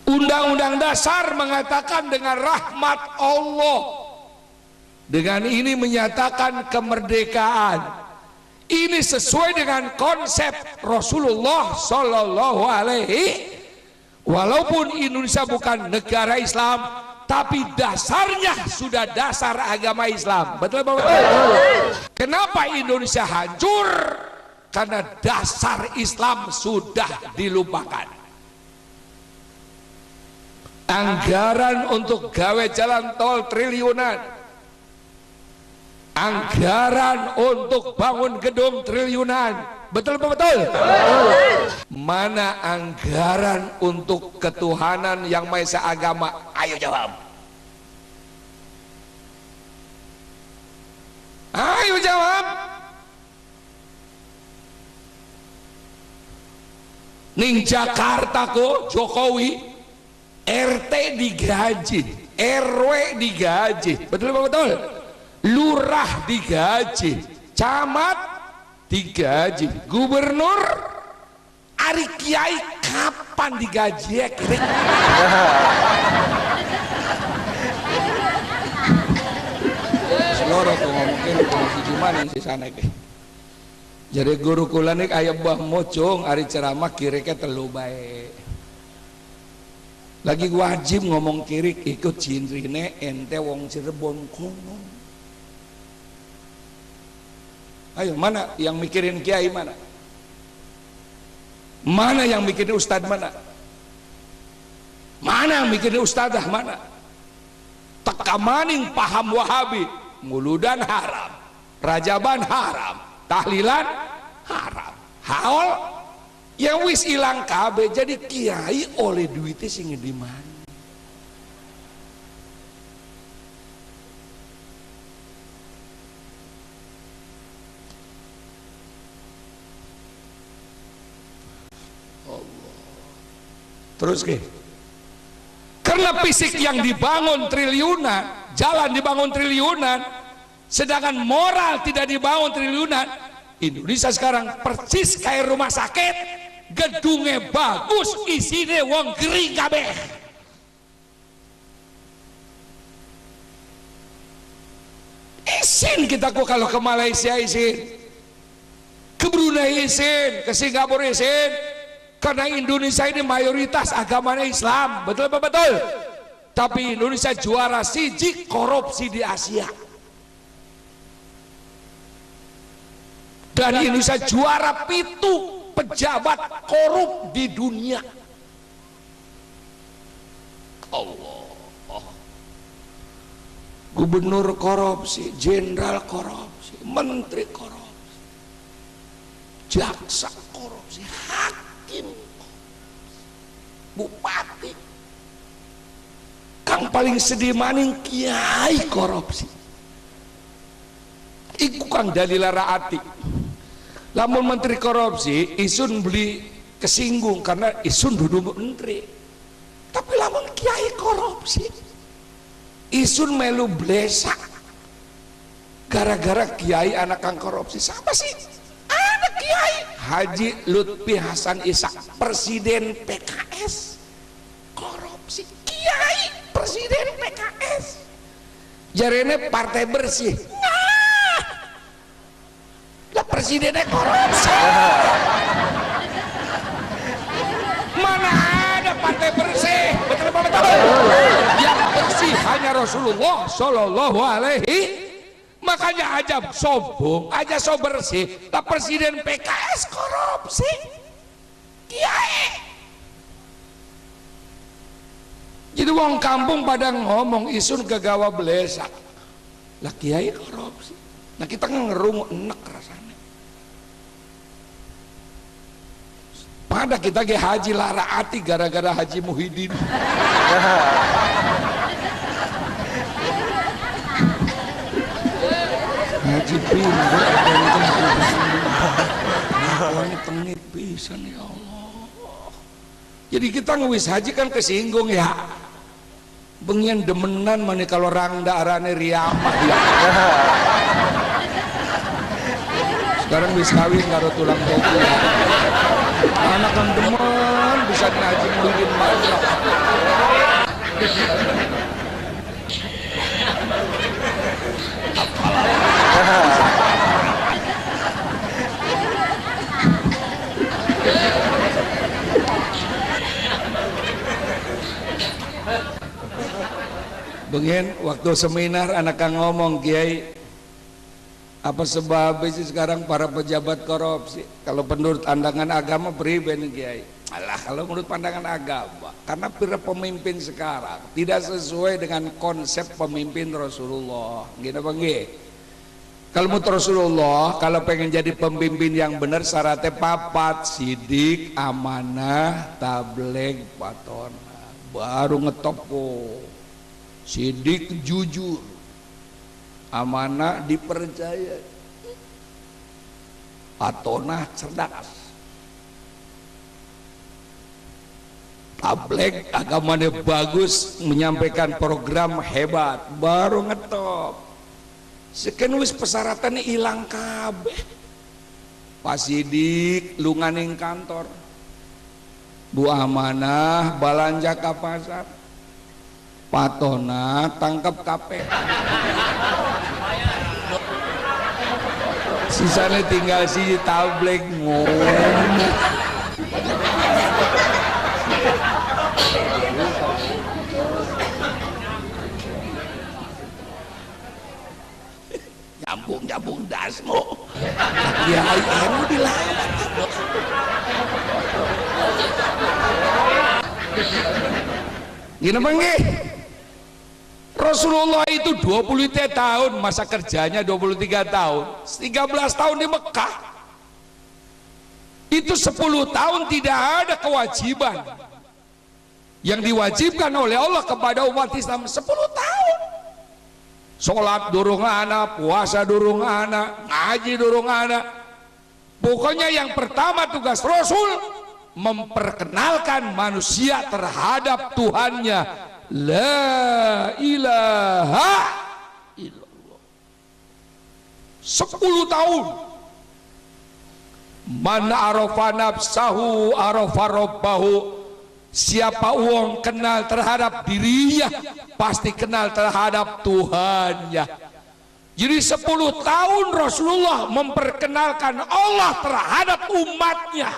Undang-undang dasar mengatakan dengan rahmat Allah, dengan ini menyatakan kemerdekaan. Ini sesuai dengan konsep Rasulullah Sallallahu Alaihi. Walaupun Indonesia bukan negara Islam, tapi dasarnya sudah dasar agama Islam. Betul Bapak? Kenapa Indonesia hancur? Karena dasar Islam sudah dilupakan. Anggaran untuk gawe jalan tol triliunan, anggaran untuk bangun gedung triliunan. Betul apa betul? Mana anggaran untuk ketuhanan yang Maha Esa agama? Ayo jawab. Ayo jawab. Ning Jakarta kok Jokowi RT digaji, RW digaji, betul apa betul? Lurah digaji, camat digaji, gubernur, ari kiai kapan digaji ya kira? Seloro tuh ngomongin si gimana si sana ke? Jadi guru kula nih aya bah mocong ari ceramah kiriknya telu bae. Lagi wajib ngomong kirik ikut cinrine ente wong Cirebon kono. Ayo mana yang mikirin kiai mana? Mana yang mikirin ustad mana? Mana yang mikirin ustadzah mana? Teka maning paham Wahabi, muludan haram, rajaban haram, tahlilan haram, haul yang wis ilang kabe jadi kiai oleh duitnya sing di mana? Terus ke? Karena fisik yang dibangun triliunan, jalan dibangun triliunan, sedangkan moral tidak dibangun triliunan. Indonesia sekarang persis kayak rumah sakit, gedungnya bagus, isinya wong gering kabeh. Isin kita kok kalau ke Malaysia isin, ke Brunei isin, ke Singapura isin. Karena Indonesia ini mayoritas agamanya Islam, betul apa betul? Tapi Indonesia juara siji korupsi di Asia. Dan Indonesia juara pitu pejabat korup di dunia. Allah. Gubernur korupsi, jenderal korupsi, menteri korupsi, jaksa korupsi, hakim, bupati. Kang paling sedih maning kiai korupsi. Iku kang Dalila Ati. Lamun menteri korupsi, isun beli kesinggung karena isun duduk menteri. Tapi lamun kiai korupsi, isun melu blesak. Gara-gara kiai anak kang korupsi. Siapa sih? Anak kiai Haji Lutfi Hasan Ishak, presiden PKS korupsi. Kiai presiden PKS jarene partai bersih. Nah, lah presidennya korupsi. Mana ada partai bersih? Betul apa betul? Yang bersih hanya Rasulullah Shallallahu Alaihi. Makanya aja sombong, aja so bersih. Lah presiden PKS korupsi. Kiai. Jadi wong kampung pada ngomong isun kegawa belesak. Lah kiai korupsi. Nah kita ngerungu enek rasanya. Pada kita ke Haji Lara Ati gara-gara Haji Muhyiddin. Haji pindah ini tengit pisan ya Allah. Jadi kita ngewis haji kan kesinggung ya. Bengian demenan mana kalau rangda arane riamah ya. Sekarang wis kawin karo tulang topi ya. Anak kan demen bisa ngaji Muhyiddin malah. Bengen waktu seminar anak kang ngomong kiai apa sebabnya sih sekarang para pejabat korupsi? Kalau menurut pandangan agama pribadi kiai. Alah kalau menurut pandangan agama karena para pemimpin sekarang tidak sesuai dengan konsep pemimpin Rasulullah. Gitu bang. Kalau menurut Rasulullah, kalau pengen jadi pemimpin yang benar syaratnya papat: sidik, amanah, tabligh, patona. Baru ngetop kok. Sidik jujur, amanah dipercaya, patona cerdas, tabligh agamanya bagus, menyampaikan program hebat, baru ngetop. Sekian wis persyaratannya hilang kabeh. Pasidik lunganing kantor, bu amanah balanja ke pasar, patona tangkap KPK. Sisanya tinggal si tabligh ngomong. Nyambung dasmu. Kiai anu dilawan. Gini bangke. Rasulullah itu 23 tahun masa kerjanya, 23 tahun, 13 tahun di Mekah. Itu 10 tahun tidak ada kewajiban yang diwajibkan oleh Allah kepada umat Islam. 10 tahun. Sholat durung ana, puasa durung ana, ngaji durung ana. Pokoknya yang pertama tugas Rasul memperkenalkan manusia terhadap Tuhannya. La ilaha illallah. 10 tahun. Man arafa nafsahu arafa rabbahu. Siapa uang kenal terhadap dirinya, pasti kenal terhadap Tuhannya. Jadi 10 tahun Rasulullah memperkenalkan Allah terhadap umatnya.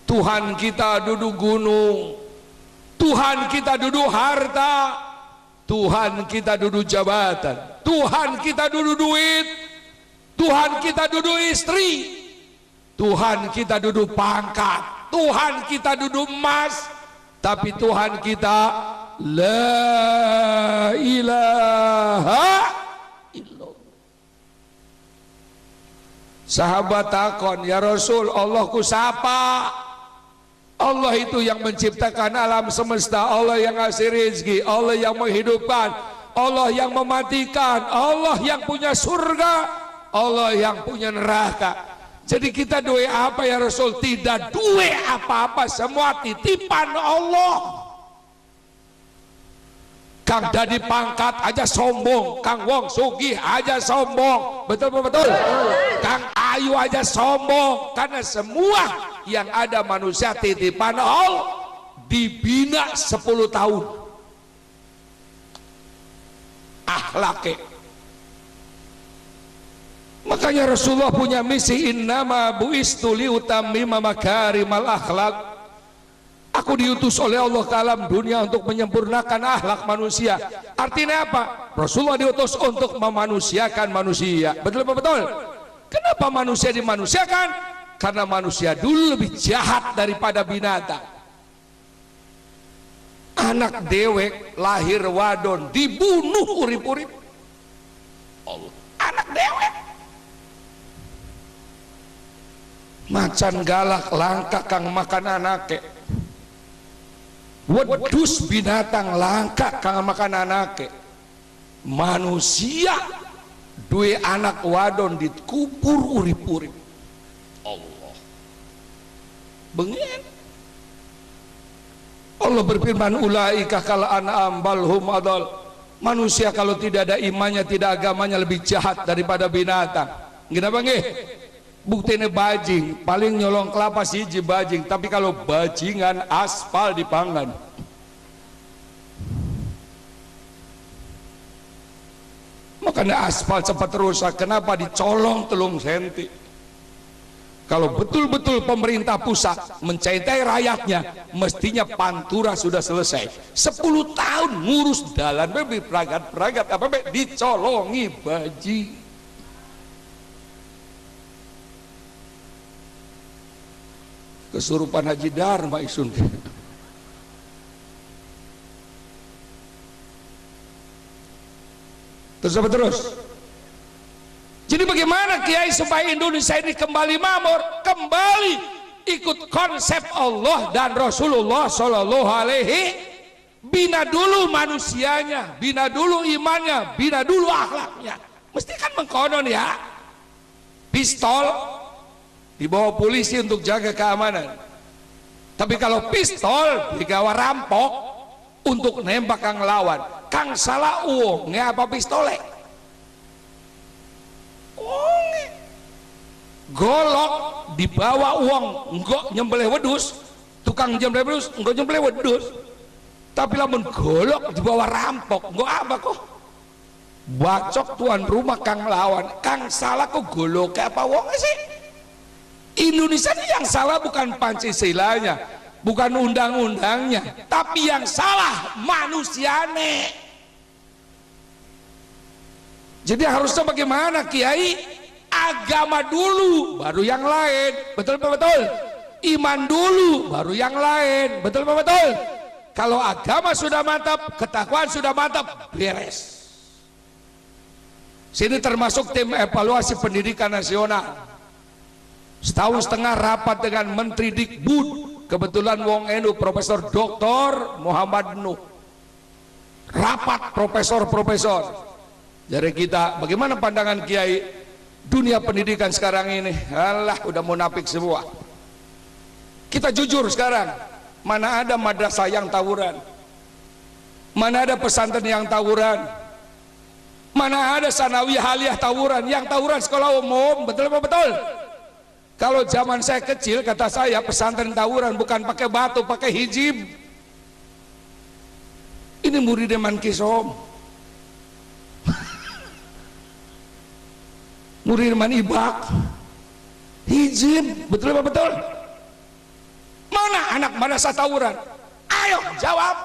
Tuhan kita duduk gunung, Tuhan kita duduk harta, Tuhan kita duduk jabatan, Tuhan kita duduk duit, Tuhan kita duduk istri, Tuhan kita duduk pangkat, Tuhan kita duduk emas, tapi Tuhan kita la ilaha illallah. Sahabat takon, ya Rasul, Allah ku sapa? Allah itu yang menciptakan alam semesta, Allah yang ngasih rezeki, Allah yang menghidupkan, Allah yang mematikan, Allah yang punya surga, Allah yang punya neraka. Jadi kita duwe apa ya Rasul? Tidak duwe apa-apa, semua titipan Allah. Kang dadi pangkat aja sombong, Kang Wong Sugih aja sombong, betul? Kang Ayu aja sombong, karena semua yang ada manusia titipan Allah, dibina 10 tahun. Akhlaknya. Makanya Rasulullah punya misi, innama buistu liutammima makarimal akhlak. Aku diutus oleh Allah ke alam dunia untuk menyempurnakan akhlak manusia. Artinya apa? Rasulullah diutus untuk memanusiakan manusia. Betul? Kenapa manusia dimanusiakan? Karena manusia dulu lebih jahat daripada binatang. Anak dewek lahir wadon dibunuh urip-urip. Allah. Anak dewek. Macan galak langka kang makan anake. Wedus binatang langka kang makan anake. Manusia duwe anak wadon dikubur urip-urip. Allah. Bengen. Allah berfirman, ulaika kal an'am bal hum adall. Manusia kalau tidak ada imannya, tidak agamanya, lebih jahat daripada binatang. Kenapa nggih? Buktinya bajing paling nyolong kelapa siji bajing, tapi kalau bajingan aspal dipangan. Makanya aspal cepat rusak. Kenapa? Dicolong 3 senti. Kalau betul-betul pemerintah pusat mencintai rakyatnya, mestinya Pantura sudah selesai. 10 tahun ngurus dalan bebe peragat-peragat apa be dicolongi bajing. Kesurupan Haji Dharma isun. terus. Jadi bagaimana Kiai supaya Indonesia ini kembali makmur, kembali ikut konsep Allah dan Rasulullah Shallallahu Alaihi. Bina dulu manusianya, bina dulu imannya, bina dulu akhlaknya. Mesti kan mengkonon ya. Pistol dibawa polisi untuk jaga keamanan. Tapi kalau pistol digawa rampok untuk nembak kang lawan, kang salah uangnya apa pistolnya? Golok dibawa uang, enggak nyembelih wedus, tukang nyembelih wedus, enggak nyembelih wedus. Tapi lamun golok dibawa rampok, enggak apa kok? Bacok tuan rumah kang lawan, kang salah kok golok apa uangnya sih? Indonesia ini yang salah bukan Pancasilanya, bukan undang-undangnya, tapi yang salah manusiane. Jadi harusnya bagaimana Kiai? Agama dulu baru yang lain, betul betul. Iman dulu baru yang lain, betul betul. Kalau agama sudah mantap, ketakwaan sudah mantap, beres. Sini termasuk tim evaluasi pendidikan nasional. Setahun setengah rapat dengan Menteri Dikbud, kebetulan wong enu Profesor Dr. Muhammad Nuh. Rapat profesor-profesor. Jadi kita, bagaimana pandangan Kiai dunia pendidikan sekarang ini? Alah, udah munafik semua. Kita jujur sekarang, mana ada madrasah yang tawuran, mana ada pesantren yang tawuran, mana ada sanawiyah aliyah tawuran, yang tawuran sekolah umum, betul apa betul? Kalau zaman saya kecil, kata saya pesantren tawuran bukan pakai batu, pakai hijib. Ini murid Man Kisom, murid Man Ibak, hijib, betul apa betul? Mana anak madrasah tawuran? Ayo jawab.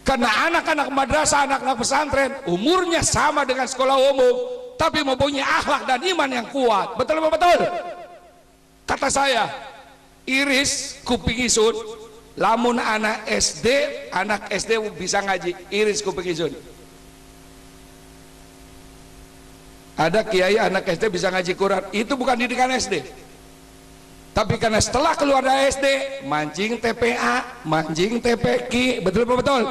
Karena anak-anak madrasah, anak-anak pesantren umurnya sama dengan sekolah umum, tapi mempunyai akhlak dan iman yang kuat, betul apa betul? Kata saya, iris kuping isun, lamun anak SD bisa ngaji, iris kuping isun. Ada kiai anak SD bisa ngaji Quran, itu bukan didikan SD. Tapi karena setelah keluar dari SD, mancing TPA, mancing TPQ, betul apa betul?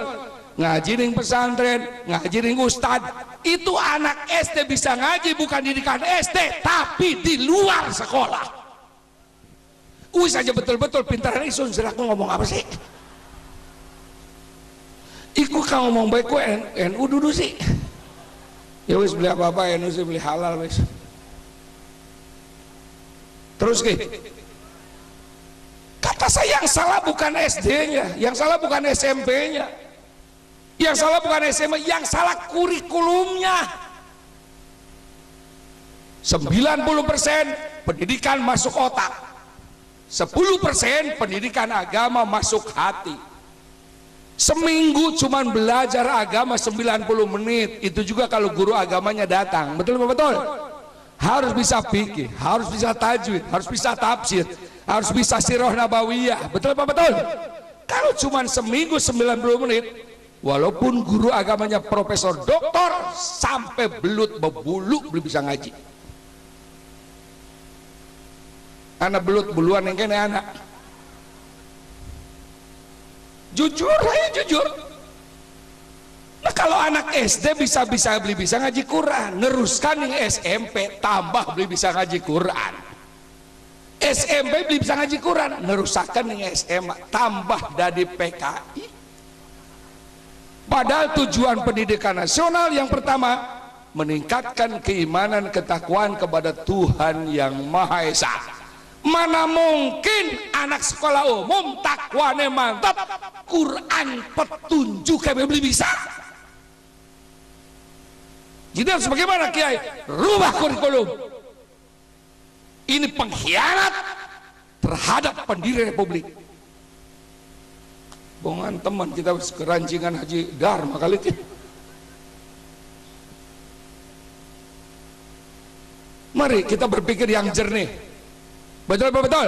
Ngaji ning pesantren, ngaji ning ustad, itu anak SD bisa ngaji bukan didikan SD, tapi di luar sekolah. Wis aja betul-betul pintaran isun, siraku ngomong apa sih? Iku kau ngomong baik ku NU dulu sih. Ya wis beli apa-apa NU sih, beli halal wis. Terus ke? Kata saya yang salah bukan SD-nya, yang salah bukan SMP-nya, yang salah bukan SMA, yang salah kurikulumnya. 90% pendidikan masuk otak, 10% pendidikan agama masuk hati. Seminggu cuman belajar agama 90 menit, itu juga kalau guru agamanya datang, betul betul. Harus bisa fikih, harus bisa tajwid, harus bisa tafsir, harus bisa sirah nabawiyah, betul apa betul? Kalau cuma seminggu 90 menit, walaupun guru agamanya profesor doktor, sampai belut bebulu belum bisa ngaji. Anak belut buluan yang kene anak. Jujur, saya jujur. Nah kalau anak SD bisa ngaji Quran, neruskan yang SMP tambah beli bisa ngaji Quran. SMP beli bisa ngaji Quran, nerusakan yang SMA tambah dari PKI. Padahal tujuan pendidikan nasional yang pertama meningkatkan keimanan ketakwaan kepada Tuhan yang Maha Esa. Mana mungkin anak sekolah umum takwane mantap, Quran petunjuk kayak beli bisa. Jadi harus bagaimana Kiai? Rubah kurikulum. Ini pengkhianat terhadap pendiri republik. Bongan teman kita kerancingan Haji Dharma kali itu. Mari kita berpikir yang jernih. Betul betul.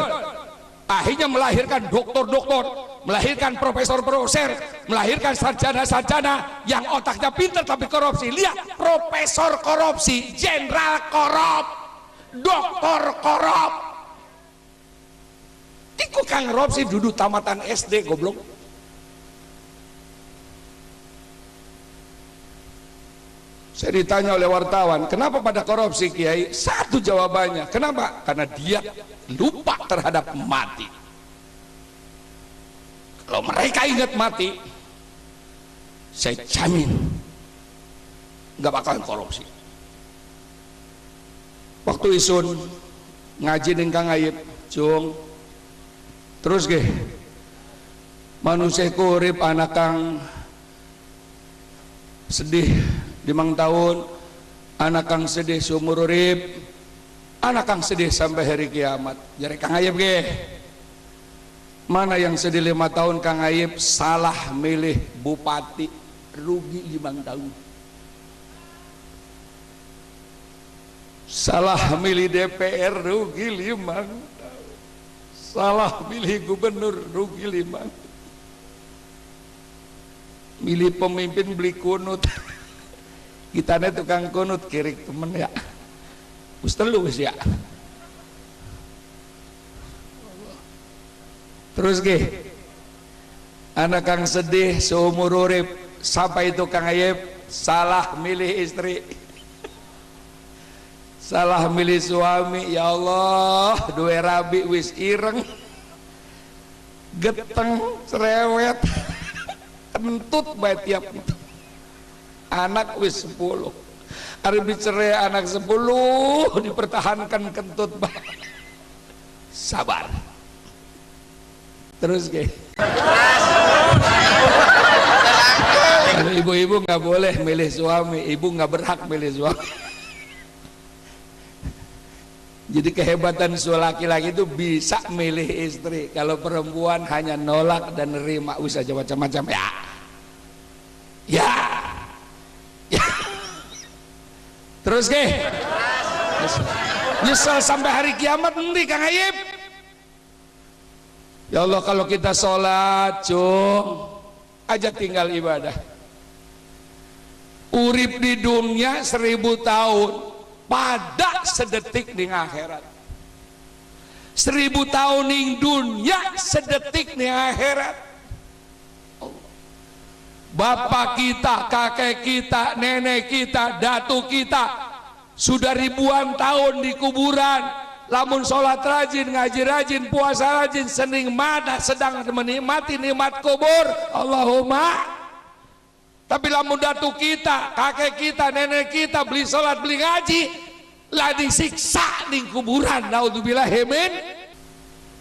Akhirnya melahirkan doktor-doktor melahirkan profesor-profesor, melahirkan sarjana-sarjana yang otaknya pintar tapi korupsi. Lihat, profesor korupsi, jenderal korup, doktor korup. Iku kang korupsi duduk tamatan SD goblok. Saya ditanya oleh wartawan, kenapa pada korupsi Kiai? Satu jawabannya, kenapa? Karena dia lupa terhadap mati. Kalau mereka ingat mati, saya jamin nggak bakalan korupsi. Waktu isun ngaji ning Kang Ayib, Jung, terus ge manusia urip anak kang sedih 5 tahun, anak kang sedih seumur urip, anak kang sedih sampai hari kiamat. Jadi Kang Ayib ge, mana yang sedih 5 tahun Kang Ayib salah milih bupati, rugi 5 tahun. Salah milih DPR, rugi 5 tahun. Salah milih gubernur, rugi 5 tahun. Milih pemimpin beli kunut. Kita nih tukang kunut kirik temen ya, telu ya. Terus ge, anak kang sedih seumur urip, sampai itu Kang Ayib salah milih istri, salah milih suami. Ya Allah, dua rabi wis ireng, geteng, cerewet, kentut bae tiap itu. Anak wis 10, hari bicara anak 10 dipertahankan kentut bae. Sabar. Terus ke, kalau ibu-ibu nggak boleh milih suami, ibu nggak berhak milih suami. Jadi kehebatan laki-laki itu bisa milih istri. Kalau perempuan hanya nolak dan nerima, usah aja macam-macam ya. Ya. Terus ke, nyesel sampai hari kiamat nanti Kang Ayib. Ya Allah, kalau kita sholat cung aja tinggal ibadah, urip di dunia 1000 tahun, pada sedetik di akhirat. 1000 tahun di dunia, sedetik di akhirat. Bapak kita, kakek kita, nenek kita, datu kita sudah ribuan tahun di kuburan. Lamun sholat rajin, ngaji rajin, puasa rajin, sening mana sedang menikmati nikmat kubur. Allahumma. Tapi lamun datu kita, kakek kita, nenek kita beli sholat, beli ngaji, lah disiksa di kuburan. Naudzubillah min.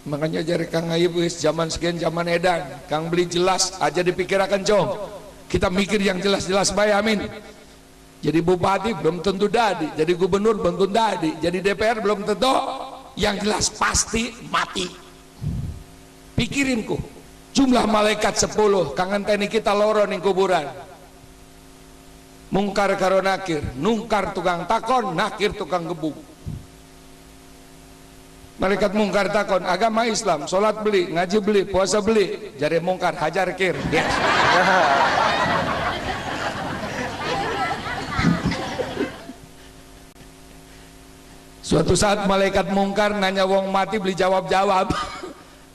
Makanya jari Kang Ayib wis zaman sekian zaman edan, Kang beli jelas aja dipikirakan jong. Kita mikir yang jelas-jelas baik, amin. Jadi bupati belum tentu dadi, jadi gubernur belum tentu dadi, jadi DPR belum tentu. Yang jelas pasti mati. Pikirinku, jumlah malaikat 10, Kang ngenteni kita loro ning kuburan. Mungkar karo nakir, nungkar tukang takon, nakir tukang gebuk. Malaikat mungkar takon, agama Islam, sholat beli, ngaji beli, puasa beli. Jadi mungkar hajar kir. Yes. Suatu saat malaikat mungkar nanya wong mati beli jawab-jawab.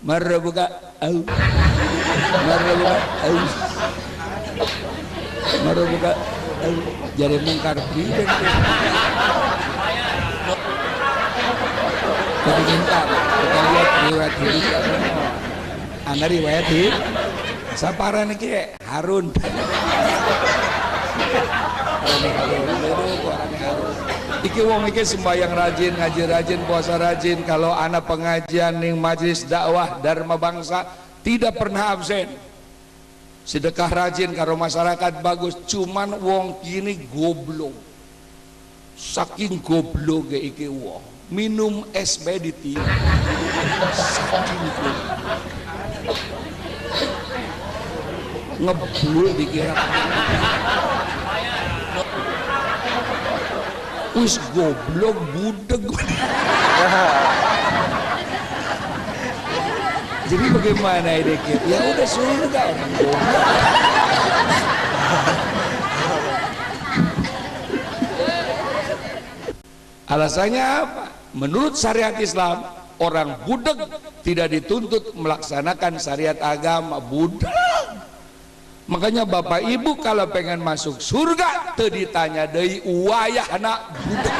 Marbuka au. Marbuka au. Marbuka au. Jadi mungkar priden. Tapi kita lihat riwayat hidup. Anda riwayat hidup. Saparan iki Harun. Iki wong iki sembahyang rajin, ngaji rajin, puasa rajin. Kalau anak pengajian ning majelis dakwah Dharma Bangsa tidak pernah absen. Sedekah rajin karo masyarakat bagus. Cuman wong kini goblok. Saking goblok iki wong. Minum es bediti. Saking goblok. Ngeblul dikira. Wis goblok budeg. Jadi bagaimana ini Kit? Ya udah surga orang goblok. Alasannya apa? Menurut syariat Islam, orang budak tidak dituntut melaksanakan syariat agama budak. Makanya bapak ibu kalau pengen masuk surga teu ditanya deui uayah anak budak.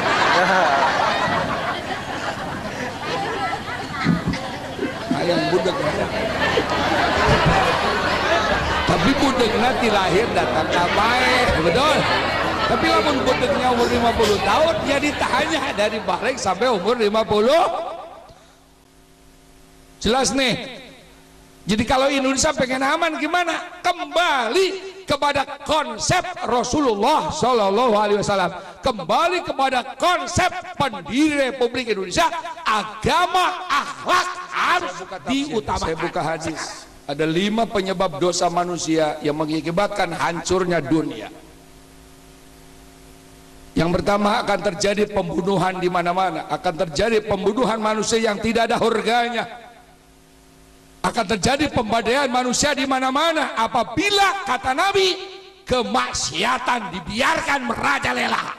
Ayang budak mana? Tapi budakna ti lahir datang ka bae, betul. Tapi lamun budaknya umur 50 tahun ya ditanya dari balik sampai umur 50. Jelas nih. Jadi kalau Indonesia pengen aman gimana? Kembali kepada konsep Rasulullah Shallallahu Alaihi Wasallam. Kembali kepada konsep pendiri Republik Indonesia. Agama, akhlak harus diutamakan. Saya buka hadis. Ada 5 penyebab dosa manusia yang mengakibatkan hancurnya dunia. Yang pertama, akan terjadi pembunuhan di mana-mana. Akan terjadi pembunuhan manusia yang tidak ada harganya. Akan terjadi pembadaian manusia di mana-mana apabila kata Nabi kemaksiatan dibiarkan merajalela.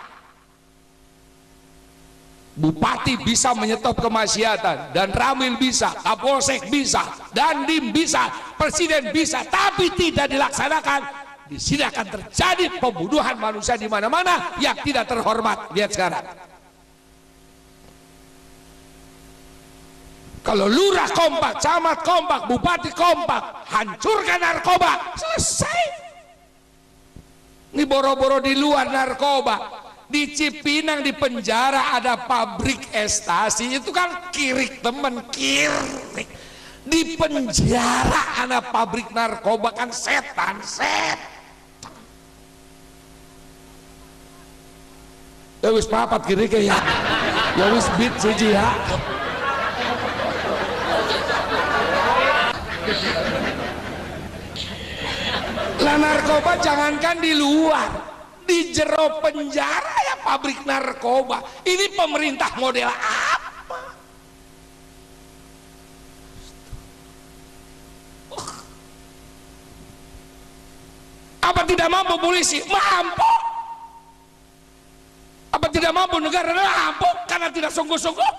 Bupati bisa menyetop kemaksiatan dan Ramil bisa, Kapolsek bisa, Dandim bisa, Presiden bisa, tapi tidak dilaksanakan. Di sini akan terjadi pembunuhan manusia di mana-mana yang tidak terhormat. Lihat sekarang. Kalau lurah kompak, camat kompak, bupati kompak, hancurkan narkoba, selesai. Ini boro-boro di luar narkoba. Di Cipinang di penjara ada pabrik ekstasi, itu kan kirik temen, kirik. Di penjara ada pabrik narkoba, kan setan. Ya wis papat kiriknya ya. Ya wis bit siji ya. Lah narkoba jangankan di luar, di jero penjara ya pabrik narkoba. Ini pemerintah model apa? Apa tidak mampu polisi? Mampu. Apa tidak mampu negara? Mampu, karena tidak sungguh-sungguh.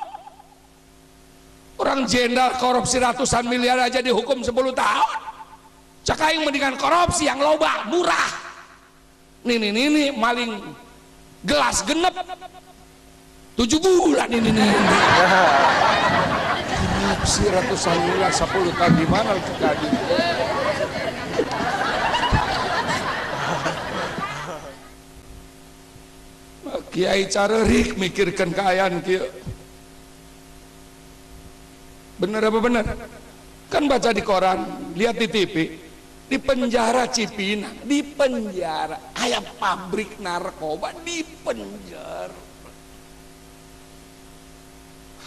Orang jenderal korupsi ratusan miliar aja dihukum 10 tahun. Cakaing mendingan korupsi yang loba, murah. Nih maling gelas genep 7 bulan ini. Korupsi ratusan miliar 10 tahun di mana Cakadi? Kiai carerik mikirkan keayaan kieu. Bener apa bener? Kan baca di koran, lihat di TV, di penjara Cipinang, di penjara, aya pabrik narkoba di penjara.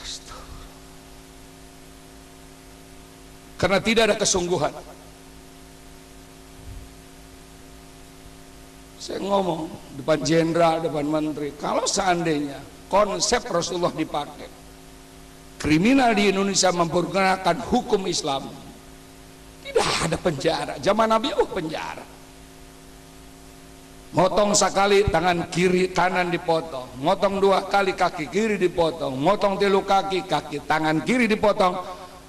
Astagfirullah. Karena tidak ada kesungguhan. Saya ngomong depan jenderal, depan menteri, kalau seandainya konsep Rasulullah dipakai, kriminal di Indonesia mempergunakan hukum Islam, tidak ada penjara. Zaman Nabi penjara. Motong sekali tangan kiri kanan dipotong, motong 2 kali kaki kiri dipotong, motong 3 kaki tangan kiri dipotong,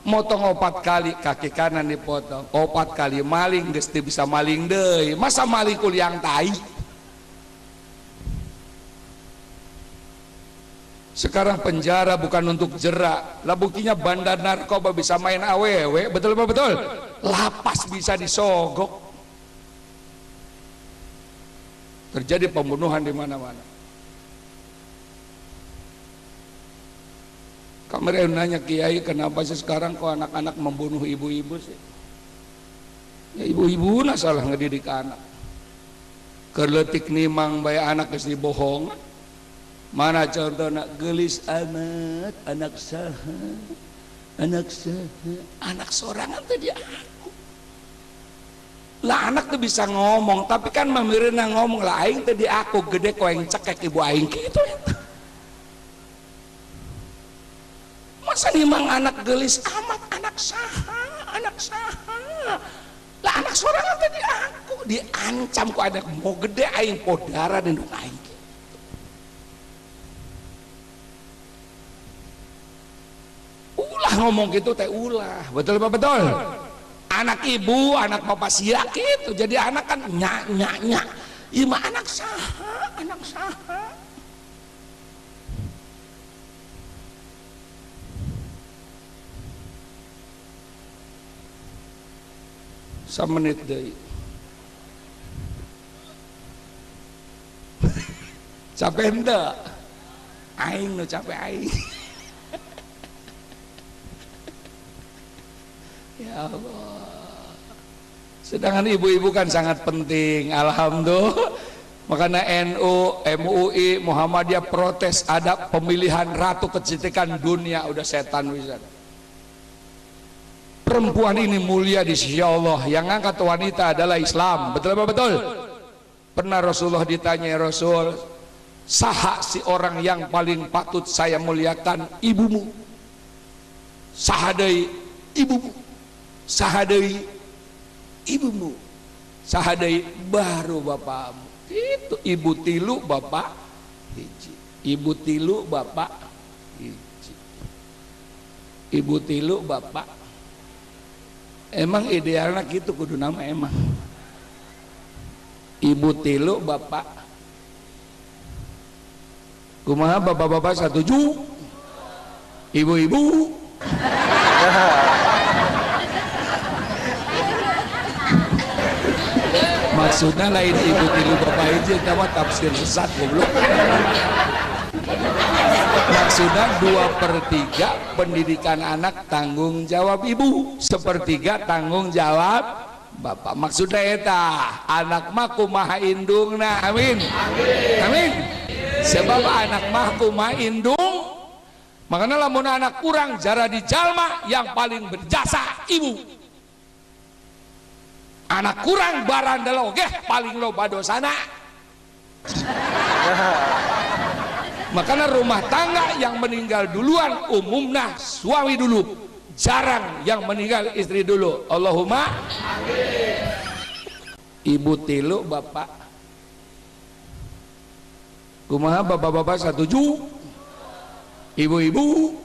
motong 4 kali kaki kanan dipotong, 4 kali maling geus teu bisa maling deui. Masa maling kuliang tai? Sekarang penjara bukan untuk jerak. Lah buktinya bandar narkoba bisa main awewe, betul apa betul? Lapas bisa disogok. Terjadi pembunuhan di mana-mana. Kemarin nanya Kiai, kenapa sih sekarang kok anak-anak membunuh ibu-ibu sih? Ya ibu-ibu nah salah ngedidik anak. Kerletik nimang bae anak geus dibohong. Mana contoh nak gelis amat, anak saha, anak sorangan tadi aku. Lah anak tuh bisa ngomong, tapi kan mamirina ngomong lah aing tadi aku gede kok yang cekek ibu aing gitu. Masa nimang anak gelis amat, anak saha, anak saha lah anak sorangan tadi aku diancam ku anak mau gede aing podara dan aing ulah ngomong gitu teh ulah betul apa betul anak ibu anak bapak siak gitu jadi anak kan nyak nyak nyak ieu mah anak saha samenit deui capek henteu aing nu capek aing ya Allah sedangkan ibu-ibu kan sangat penting alhamdulillah makanya NU, MUI, Muhammadiyah protes ada pemilihan ratu kecantikan dunia udah setan wisan perempuan ini mulia di sisi Allah yang ngangkat wanita adalah Islam betul apa betul pernah Rasulullah ditanya ya Rasul saha si orang yang paling patut saya muliakan ibumu sahadai ibumu sahadai ibumu sahadai baru bapakmu itu ibu tilu bapak hiji ibu tilu bapak hiji ibu tilu bapak emang idealnya gitu kudu nama emang ibu tilu bapak kumaha bapak-bapak setuju ibu-ibu maksudnya lain ibu tilu bapak hiji eta mah tafsir sesat goblok maksudnya 2/3 pendidikan anak tanggung jawab ibu 1/3 tanggung jawab bapak maksudnya eta anak mah kumaha indungna amin amin sebab anak mah kumaha indung makanya lamun anak kurang jara di jalma yang paling berjasa ibu anak kurang barandal oge paling loba dosana makanya rumah tangga yang meninggal duluan umumnya suami dulu jarang yang meninggal istri dulu Allahumma amin ibu tilu bapak kumaha bapak-bapak setuju ibu-ibu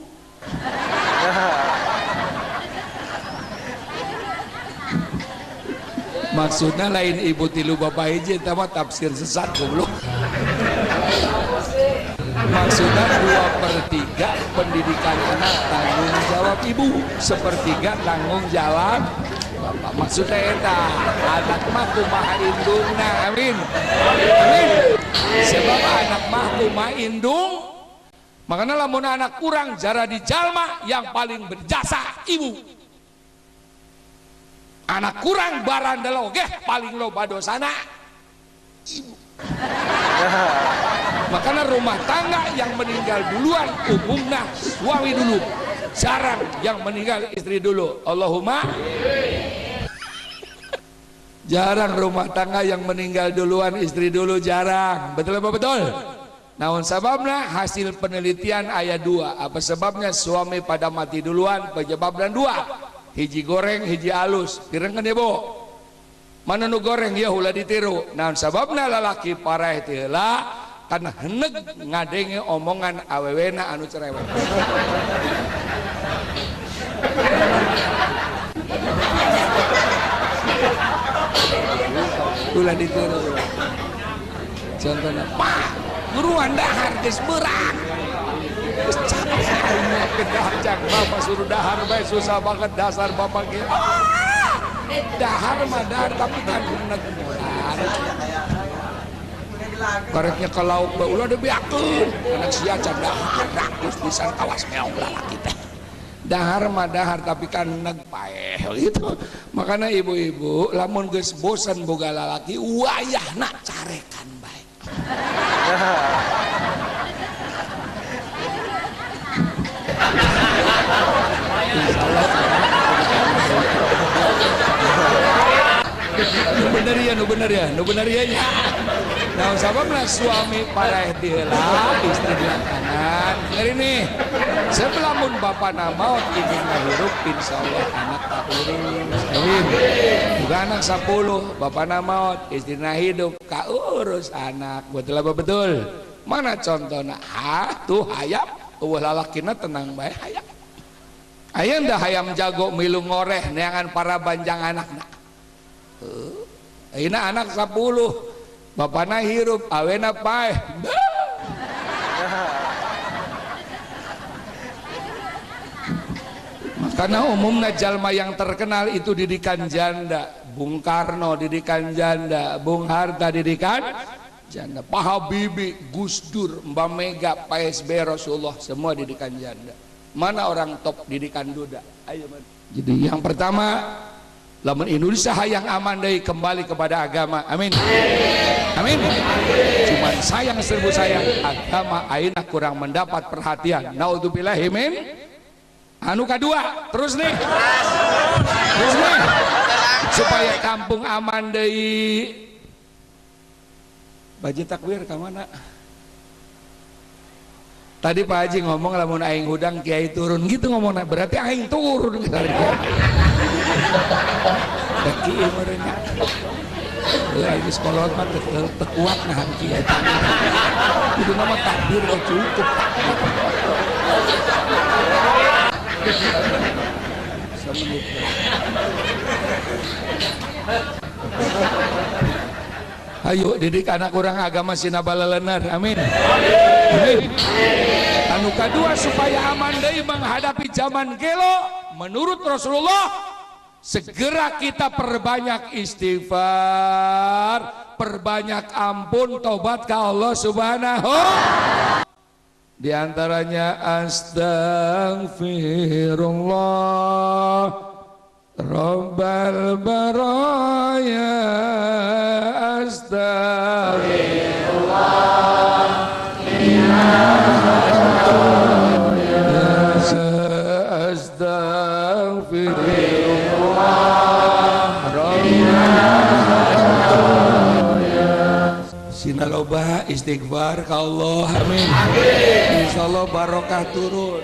maksudnya lain ibu tilu bapak hiji eta mah tafsir sesat goblok maksudnya 2/3 pendidikan anak tanggung jawab ibu 1/3 tanggung jawab bapak maksudnya eta anak mah kumaha indungna amin amin sebab anak mah kumaha indung makanya lamun anak kurang jara di jalma yang paling berjasa ibu anak kurang barandal oge paling loba dosana ibu makanya rumah tangga yang meninggal duluan umumnya suami dulu jarang yang meninggal istri dulu Allahumma jarang rumah tangga yang meninggal duluan istri dulu jarang betul apa betul naon sababna hasil penelitian ayat 2 apa sebabnya suami pada mati duluan penyebabnya 2 hiji goreng hiji alus direngkeun ya bo mana nu goreng ya ulah ditiru naon sababna lalaki parah teh heula kana heneg ngadenge omongan awewena anu cerewet ulah ditiru contohna pak guruan dahar geus beurang geus capek ayeuna kedah cak bapak suruh dahar bae susah banget dasar bapak ge dahar mah dahar tapi kan bener karetnya ke lauk bae ulah dibiakeun anak sia can dahar geus pisan kawas meong lalaki teh dahar mah dahar tapi kan neg paeh gitu makanya ibu-ibu lamun geus bosan boga lalaki wayahna carekan bae nu bener ya nya nah sababna suami parah di heula istri di latangan ini sebelah mun bapak maut ini hirup insyaallah anak tak urus. Amin. Juga anak 10 bapak maut istrina hidup ka urus anak. Betul apa betul? Mana contohnya? Tuh hayam eueuh lalakina tenang bae hayam. Aya dah hayam jago milu ngoreh neangan para banjang anakna. Ayeuna anak 10 bapana hirup awena paeh. Karena umumnya jalma yang terkenal itu didikan janda. Bung Karno didikan janda, Bung Hatta didikan janda, Pak Habibie, Gus Dur, Mbak Mega, Pak SBY, Rasulullah semua didikan janda. Mana orang top didikan duda? Ayo man. Jadi yang pertama, lamun Indonesia hayang aman deui kembali kepada agama. Amin. Amin. Cuman sayang serbu sayang agama ayeuna kurang mendapat perhatian. Naudzubillahi min. Anu kedua, terus nih. Terus nih. Supaya kampung aman deui. Baji takbir ka mana? Tadi Pak Haji ngomong lamun aing hudang kiai turun gitu ngomongna berarti aing turun gitu. Daki ieu lagi sekolah mah kuat nah kiai. Kudu nama takbir cukup. Semenit. Ayo didik anak orang agama sinabalalenar. Amin. Amin. Anu kedua supaya aman deui menghadapi zaman gelo menurut Rasulullah segera kita perbanyak istighfar, perbanyak ampun, tobat ke Allah Subhanahu. Di antaranya astagfirullah Rabbal baraya astagfirullah sinaloba istighfar ka Allah. Amin. Insyaallah barokah turun.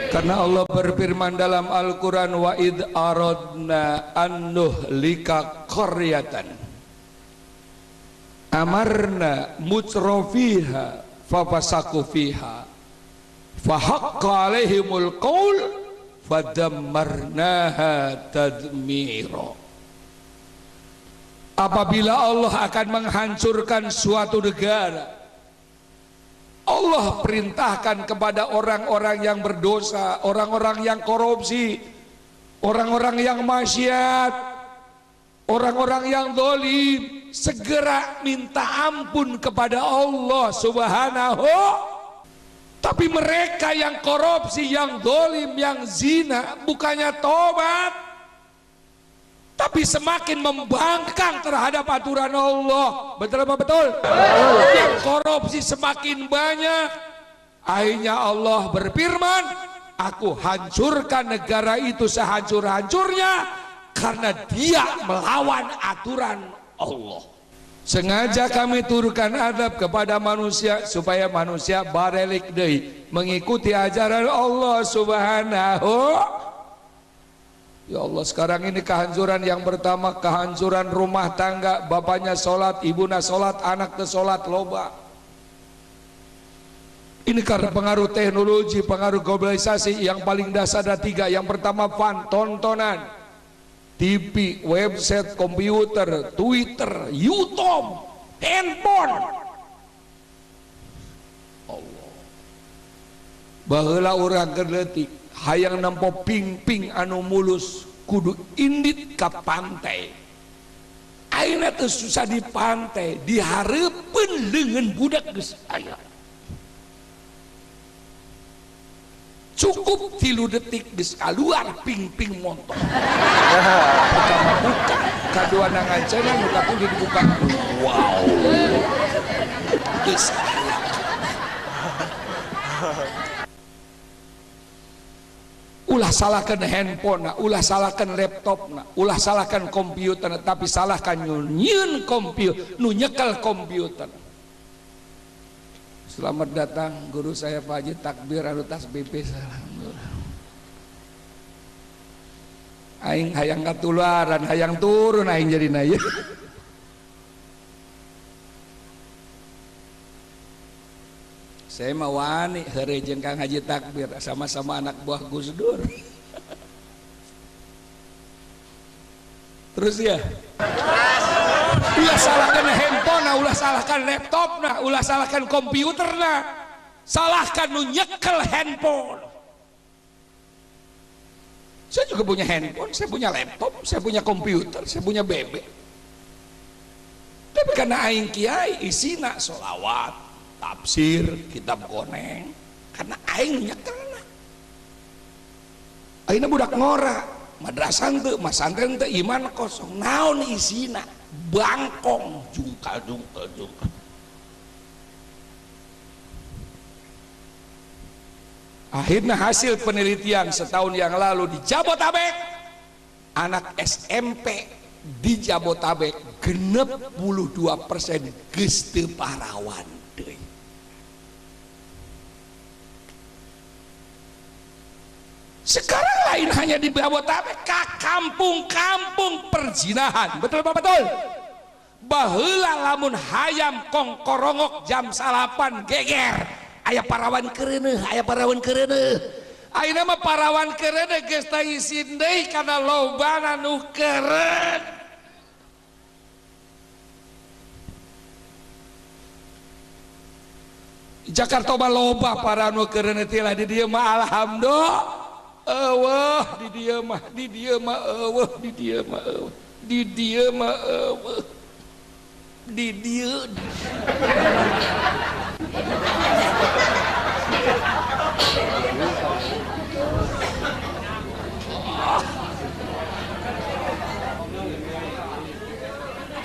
Karena Allah berfirman dalam Al-Quran wa id aradna an nuhlika qaryatan amarna mutrafiha fafasaku fiha fahaqqa alaihimul qaul fadammarnaha tadmira. Apabila Allah akan menghancurkan suatu negara, Allah perintahkan kepada orang-orang yang berdosa, orang-orang yang korupsi, orang-orang yang maksiat, orang-orang yang zalim, segera minta ampun kepada Allah Subhanahu. Tapi mereka yang korupsi, yang zalim, yang zina, bukannya tobat, tapi semakin membangkang terhadap aturan Allah. Betul apa betul? Yang korupsi semakin banyak. Akhirnya Allah berfirman, aku hancurkan negara itu sehancur-hancurnya karena dia melawan aturan Allah. Sengaja kami turunkan azab kepada manusia supaya manusia barelik deui mengikuti ajaran Allah Subhanahu. Ya Allah, sekarang ini kehancuran yang pertama, kehancuran rumah tangga, bapaknya sholat, ibunya sholat, anaknya sholat, loba. Ini karena pengaruh teknologi, pengaruh globalisasi. Yang paling dasar ada 3. Yang pertama fun, tontonan, TV, website, komputer, Twitter, YouTube, handphone. Allah. Baheula urang geuletik hayang nampo ping-ping anu mulus kudu indit ka pantai. Ayeuna teu susah di pantai, dihareupeun leungeun budak geus aya. Cukup 3 detik geus kaluar ping-ping motor. Pertama buka, kadua nangancana nu kapung dibuka. Wow. Geus ulah salahkan handphone, ulah salahkan laptop, ulah salahkan komputer, tapi salahkan nyun komputer, nu nyekel komputer. Selamat datang guru saya Pak Haji Takbir anu tasbih salam. Aing hayang katularan, hayang turun aing jadi naya. Saya mah wani heureuh Kang Haji Takbir sama-sama anak buah Gus Dur. Terus ya. Ulah salahkan handphone, ulah salahkan laptop, ulah salahkan komputer, salahkan nu nyekel handphone. Saya juga punya handphone, saya punya laptop, saya punya komputer, saya punya bebek. Tapi karena aing kiai isina sholawat, tafsir, kitab koneng, karena aing nyekelna. Aina budak ngora, madrasah teu, masantren teu, iman kosong. Naon isina? Bangkong, jungkal. Akhirnya hasil penelitian setahun yang lalu di Jabotabek, anak SMP di Jabotabek 62% geus teu parawan deui. Sekarang lain hanya di Jabotabek, ka kampung-kampung perzinahan. Betul Pak betul? Baheula lamun hayam kongkorongok jam 8 geger. Aya parawan kereuneuh, aya parawan kereuneuh. Ayeuna mah parawan kereuneuh geus teu isin deui kana lobana nu keureun. Jakarta mah loba para nu kereuneuh teh lah di dieu mah alhamdulillah. Eueuh di dieu mah eueuh, di dieu mah eueuh. Di dieu mah eueuh. Di dieu.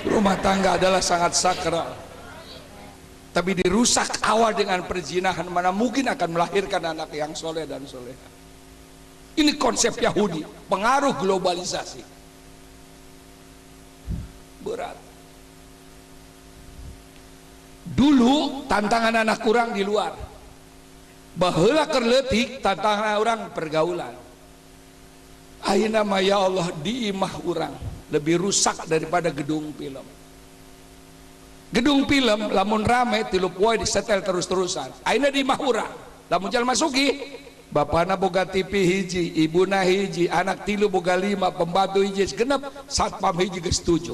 Rumah tangga adalah sangat sakral, tapi dirusak awal dengan perzinahan, mana mungkin akan melahirkan anak yang soleh dan soleha. Ini konsep Yahudi, pengaruh globalisasi. Berat. Dulu tantangan anak kurang di luar, baheula keur leutik tantangan orang pergaulan. Ayeuna mah ya Allah di imah urang lebih rusak daripada gedung film. Gedung film lamun rame tilu poe disetel terus-terusan. Ayeuna di imah urang lamun jalma sugih, bapana boga TV hiji, ibuna hiji, anak tilu boga 5, pembantu hiji genep, satpam hiji geus 7.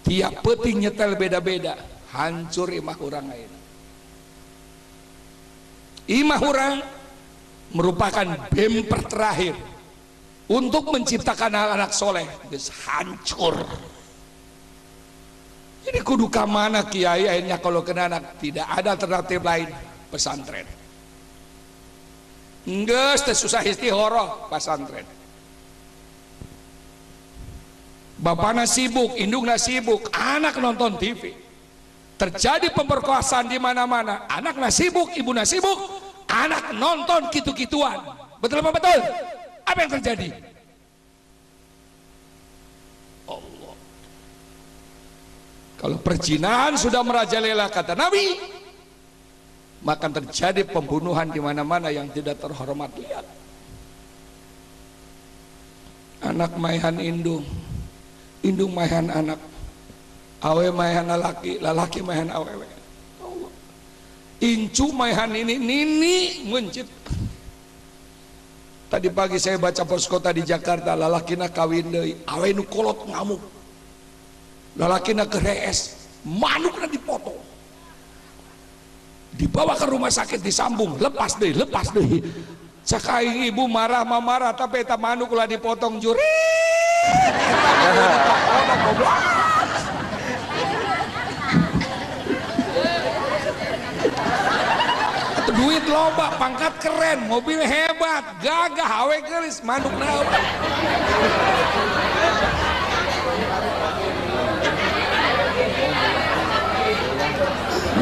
Tiap peuting nyetel beda-beda. Hancur imah urang ayeuna. Imah urang merupakan bemper terakhir untuk menciptakan anak-anak soleh, geus hancur. Jadi kudu ka mana kiai akhirnya kalau kena anak, tidak ada alternatif lain, pesantren. Geus teh susah istihoroh pesantren. Bapakna sibuk, indungna sibuk, anak nonton TV. Terjadi pemerkosaan di mana-mana, anaknya sibuk, ibunya sibuk, anak nonton gitu-gituan. Betul apa betul? Apa yang terjadi? Allah. Kalau perzinahan sudah merajalela kata Nabi, maka terjadi pembunuhan di mana-mana yang tidak terhormat. Lihat, anak maihan indung, indung maihan anak. Awe maihan lalaki, lalaki maihan awewe. Allah. Incu maihan ini nini mencit. Tadi pagi saya baca pos kota di Jakarta, lalakina kawin deui, awe nu kolot ngamuk. Lalakina kerees, manukna dipotong. Dibawa ke rumah sakit disambung, lepas deui, lepas deui. Cakaing ibu marah marah tapi eta manuk ulah dipotong juri. Eta goblok. Duit loba, pangkat keren, mobil hebat, gagah, awe gelis, manuk naon.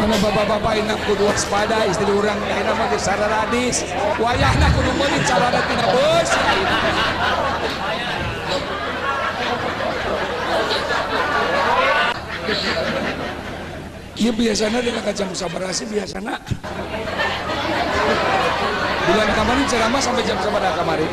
Mana bapak-bapak ini kudu waspada, istri orang ini mah geus sararadis. Wayahna kudu meuli calana tina beus. Iya biasanya dia jam sabarasi biasanya. Bulan kemarin ceramah sampai jam sabaraha kemarin.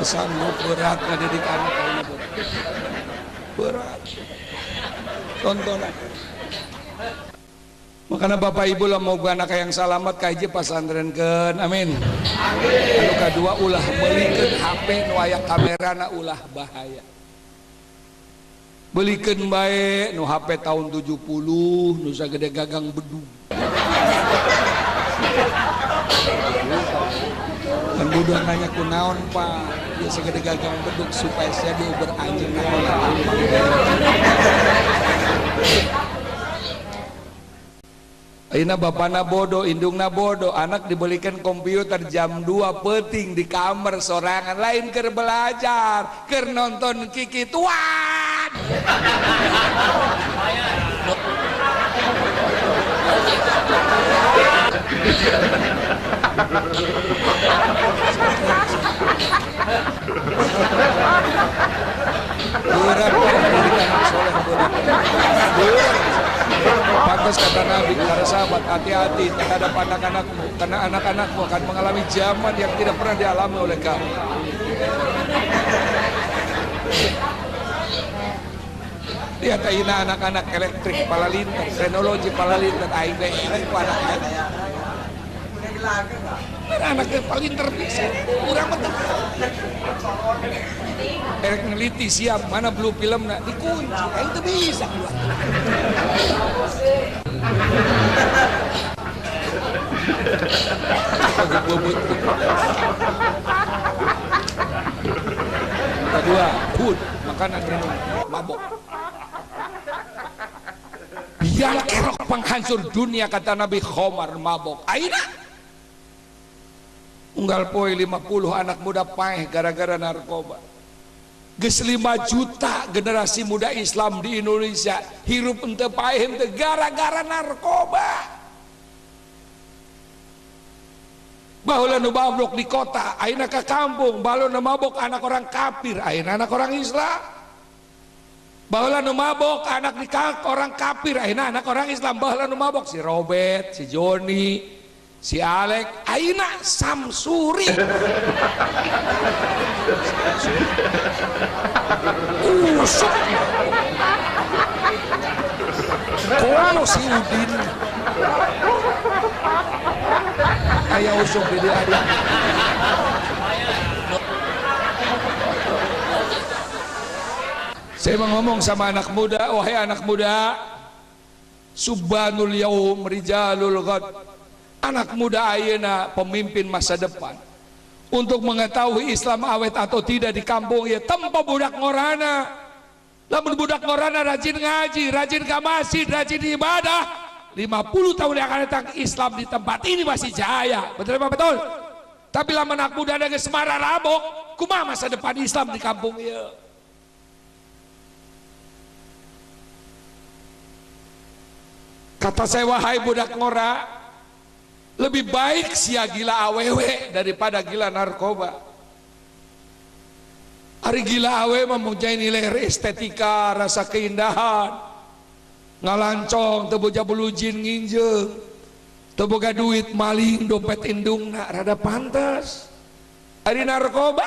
Sanggup berat ngadidikan anak berat tontonan. Makanya Bapak Ibu lah mau anak yang salamat kaji pasantrenkeun amin. Anu kadua ulah meulikeun HP nu aya kamerana ulah bahaya. Beulikeun bae nu HP tahun 70 nu sagede gagang bedug. Kan budak nanya ku naon Pak, dia segede gagang beduk supaya saya diuber anjing naon. Ayeuna bapana bodoh, indungna bodoh, anak dibelikan komputer jam 2 penting di kamar sorangan, lain keur belajar, keur nonton kikituan. Berat pendidikan soleh berat. Pantas kata Nabi, para sahabat hati-hati terhadap anak-anakmu, karena anak-anakmu akan mengalami zaman yang tidak pernah dialami oleh kamu. Lihat ayeuna anak-anak elektrik palalintar, teknologi palalintar, aing elek anak-anak. Anaknya paling terbisa, kurang betul. Erek neliti siap mana belum film nak dikunci, itu bisa keluar. Kedua, food, makanan minum, mabok. Yang kerok penghancur dunia kata Nabi Khomar mabok. Aina. Unggal poe 50 anak muda paeh gara-gara narkoba. Geus 5 juta generasi muda Islam di Indonesia hirup henteu paeh henteu gara-gara narkoba. Baheula nu mabok di kota, ayeuna ka kampung, baheula nu mabok anak orang kafir, ayeuna anak orang Islam. Baheula nu mabok anak di orang kafir, ayeuna anak orang Islam. Baheula nu mabok si Robert, si Joni, si Alek, ayeuna Samsuri. Usuk. Kono si Udin. Aya usuk di dia. Saya mau ngomong sama anak muda, wahai anak muda, subhanul yaum rijalul ghad. Anak muda ayeuna pemimpin masa depan. Untuk mengetahui Islam awet atau tidak di kampung ya tempo budak ngorana. Lamun budak ngorana rajin ngaji, rajin ke masjid, rajin ibadah. 50 tahun yang akan datang Islam di tempat ini masih jaya. Betul apa betul? Tapi lamun anak muda ada semara rabok, kumaha masa depan Islam di kampung ya? Kata saya wahai budak ngora, lebih baik sia gila awewe daripada gila narkoba. Ari gila awewe mempunyai nilai estetika, rasa keindahan, ngalancong, teu boga bulujin nginjeung, teu boga duit maling dompet indungna rada pantas. Ari narkoba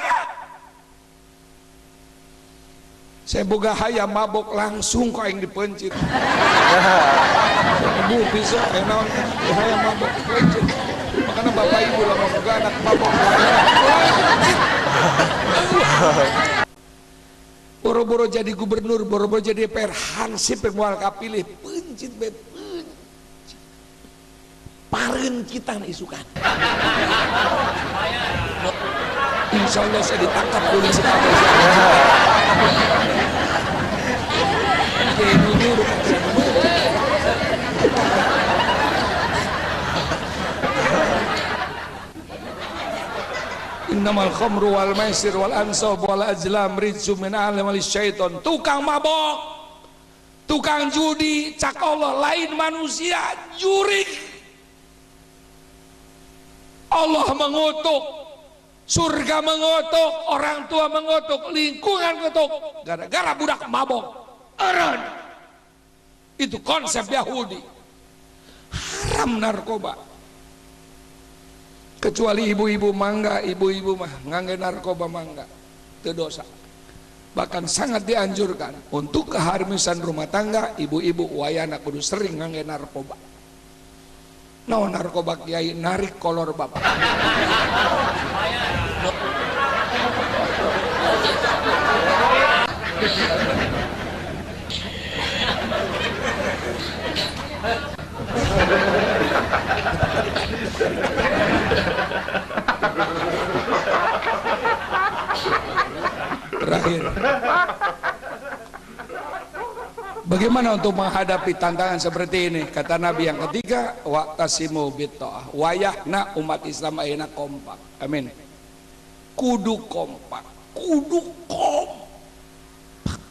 saya boga hayam mabok langsung kok yang dipencit. Bu bisa enak hayam mabok dipencit. Makanya bapak ibu lah mau boga anak mabok. Boro-boro jadi gubernur, boro-boro jadi DPR, hansip yang mual kapilih, pencit be pencit. Pareun kita isukan. Insya Allah saya ditangkap polisi Indonesia. Innamal khamru wal maisir wal ansab wal azlam rijsu min amali syaiton. Tukang mabok tukang judi, cak Allah lain manusia, jurik. Allah mengutuk, surga mengutuk, orang tua mengutuk, lingkungan mengutuk, gara-gara budak mabok. Eren. Itu konsep Yahudi. Haram narkoba. Kecuali ibu-ibu mangga, ibu-ibu mah ngangge narkoba mangga, itu dosa. Bahkan sangat dianjurkan untuk keharmonisan rumah tangga, ibu-ibu wayana kudu sering ngangge narkoba. Nah, narkoba kiai narik kolor bapak. Terakhir, bagaimana untuk menghadapi tantangan seperti ini? Kata Nabi yang ketiga, waqtasimu bitta'ah. Wayahna umat Islam ayeuna kompak. Amin. Kudu kompak, kudu kompak.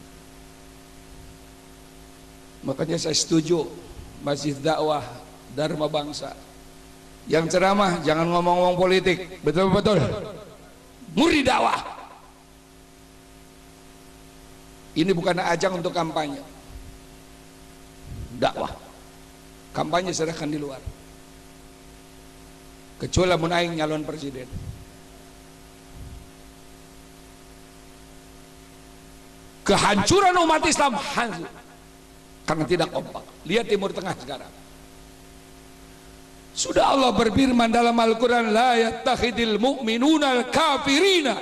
Makanya saya setuju Masjid Dakwah Dharma Bangsa yang ceramah jangan ngomong-ngomong politik, betul-betul murni dakwah. Ini bukan ajang untuk kampanye, dakwah. Kampanye serahkan di luar, kecuali mun aing nyalon presiden. Kehancuran umat Islam hancur karena tidak kompak. Lihat Timur Tengah sekarang. Sudah Allah berfirman dalam Al-Quran, la yattakhidil mu'minuna al-kafirina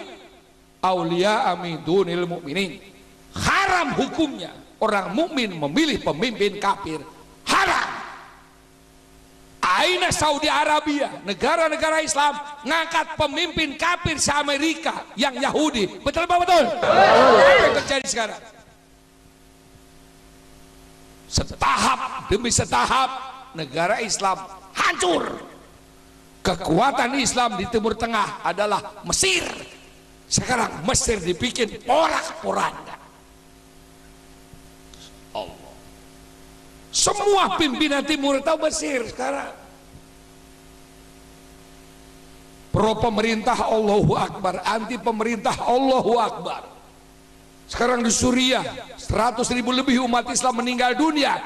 awliya'a min dunil mu'minin. Haram hukumnya orang mukmin memilih pemimpin kafir. Haram. Aina Saudi Arabia, negara-negara Islam ngangkat pemimpin kafir se Amerika yang Yahudi. Betul apa betul? Apa yang terjadi sekarang? Setahap demi setahap negara Islam hancur. Kekuatan Islam di Timur Tengah adalah Mesir. Sekarang Mesir dibikin porak-poranda. Allah. Semua pimpinan Timur tahu Mesir sekarang. Pro pemerintah Allahu Akbar, anti pemerintah Allahu Akbar. Sekarang di Suriah 100.000 lebih umat Islam meninggal dunia.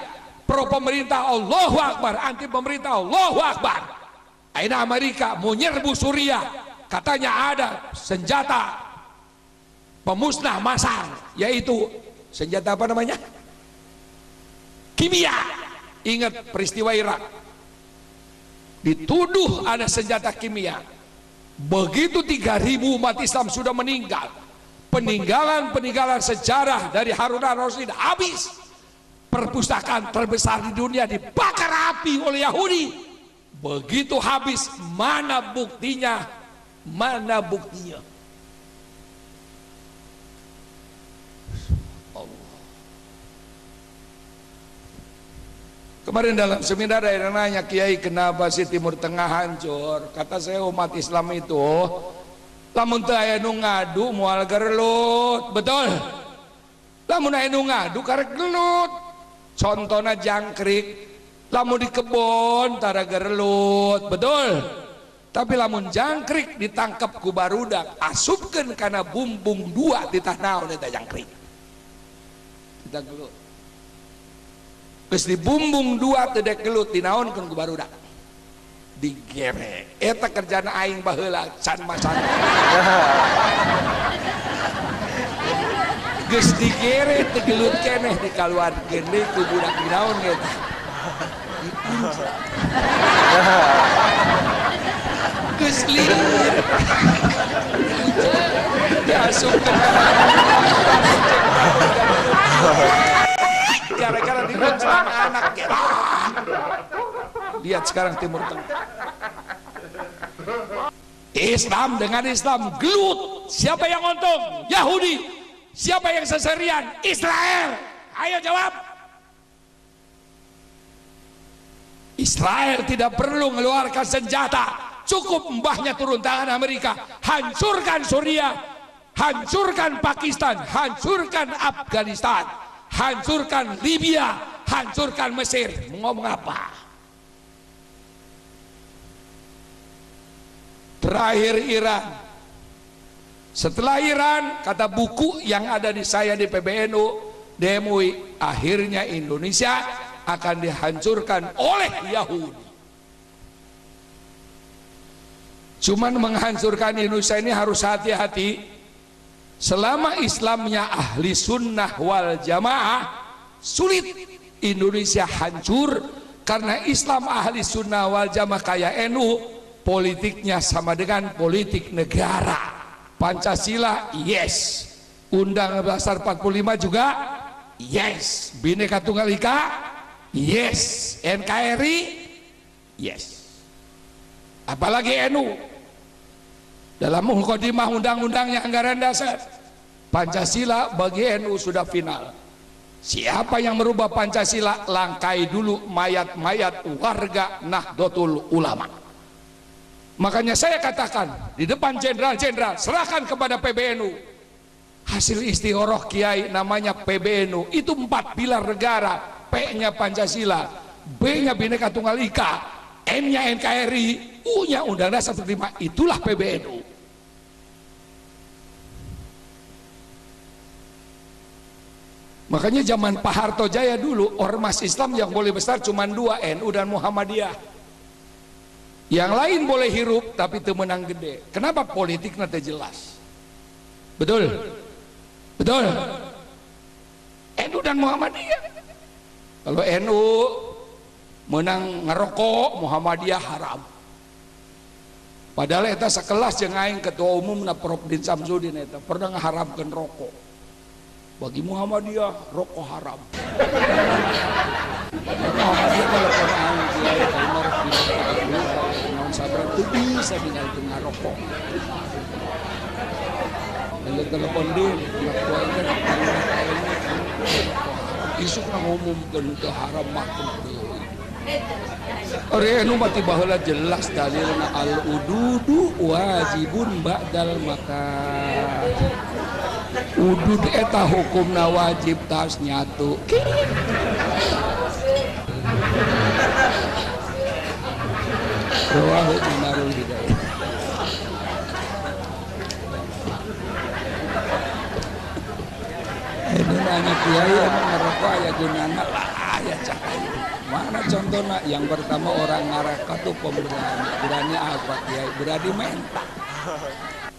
Pro pemerintah Allahu Akbar, anti pemerintah Allahu Akbar. Aina Amerika mau nyerbu Suriah, katanya ada senjata pemusnah massal, yaitu senjata apa namanya? Kimia. Ingat peristiwa Irak, dituduh ada senjata kimia. Begitu 3.000 umat Islam sudah meninggal, peninggalan sejarah dari Harun al-Rasyid habis. Perpustakaan terbesar di dunia dibakar api oleh Yahudi. Begitu habis, mana buktinya? Mana buktinya? Allah. Kemarin dalam seminar ada yang nanya, Kiai kenapa sih Timur Tengah hancur? Kata saya umat Islam itu lamun teu aya nu ngadu moal gelut, betul? Lamun aya nu ngadu karek gelut. Contohnya jangkrik, lamun di kebon tara gelut, betul? Tapi lamun jangkrik ditangkap ku barudak, asupkeun kana bumbung dua di naon eta jangkrik. Kita gelut. Geus di bumbung dua teu dek gelut dinaonkeun ku barudak. Digere. Eta kerjana aing baheula can macan. Geus digere teu gelut keneh dikaluarkeun deui ku budak dinaon eta. Diinjak. Geus lieur. Diasupkeun gara-gara dibuncang anak kita. Lihat sekarang Timur Tengah. Islam dengan Islam gelut. Siapa yang untung? Yahudi. Siapa yang seserian? Israel. Ayo jawab. Israel tidak perlu mengeluarkan senjata. Cukup mbahnya turun tangan Amerika. Hancurkan Suriah. Hancurkan Pakistan. Hancurkan Afghanistan. hancurkan Libya, hancurkan Mesir. Ngomong apa? Terakhir Iran. Setelah Iran, kata buku yang ada di saya di PBNU, DMUI, akhirnya Indonesia akan dihancurkan oleh Yahudi. Cuman menghancurkan Indonesia ini harus hati-hati. Selama Islamnya ahli sunnah wal jamaah, sulit Indonesia hancur. Karena Islam ahli sunnah wal jamaah kayak NU, politiknya sama dengan politik negara. Pancasila yes, Undang-Undang Dasar 45 juga yes, Bhinneka Tunggal Ika yes, NKRI yes, apalagi NU dalam mukadimah undang-undangnya anggaran dasar. Pancasila bagi NU sudah final. Siapa yang merubah Pancasila, langkai dulu mayat-mayat warga Nahdlatul Ulama. Makanya saya katakan di depan jenderal-jenderal, serahkan kepada PBNU hasil istikharah Kiai namanya PBNU. Itu 4 pilar negara. P-nya Pancasila, B-nya Bhinneka Tunggal Ika, N-nya NKRI, U-nya Undang-Undang 45. Itulah PBNU. Makanya zaman Pak Harto Jaya dulu, ormas Islam yang boleh besar cuma 2, NU dan Muhammadiyah. Yang lain boleh hirup tapi temenang gede. Kenapa? Politik nanti jelas. Betul? Betul? NU dan Muhammadiyah. Kalau NU menang ngerokok, Muhammadiyah haram. Padahal eta sekelas jeung aing ketua umum na Prof Din Samsudin eta pernah ngaharamkeun rokok. Bagi Muhammadiyah rokok haram. Muhammadiyah kalau pernah kiai Umar bin Khattab sabar itu bisa tinggalkan ngarokok. Kalau telepon din, lakukan isuk na ngumumkeun teu haram makan teu. Ore anu mati baheula jelas dalilna al ududu wajibun ba'dal makan. Udud eta hukumna wajib tas nyatu. Rawahu Umarul Hidayah. Ini nanya kiai emang ngerokok aya gunana lah aya cahaya. Mana contohnya? Yang pertama orang ngareka tuh pemberani. Berani apa kiai? Berani mentak.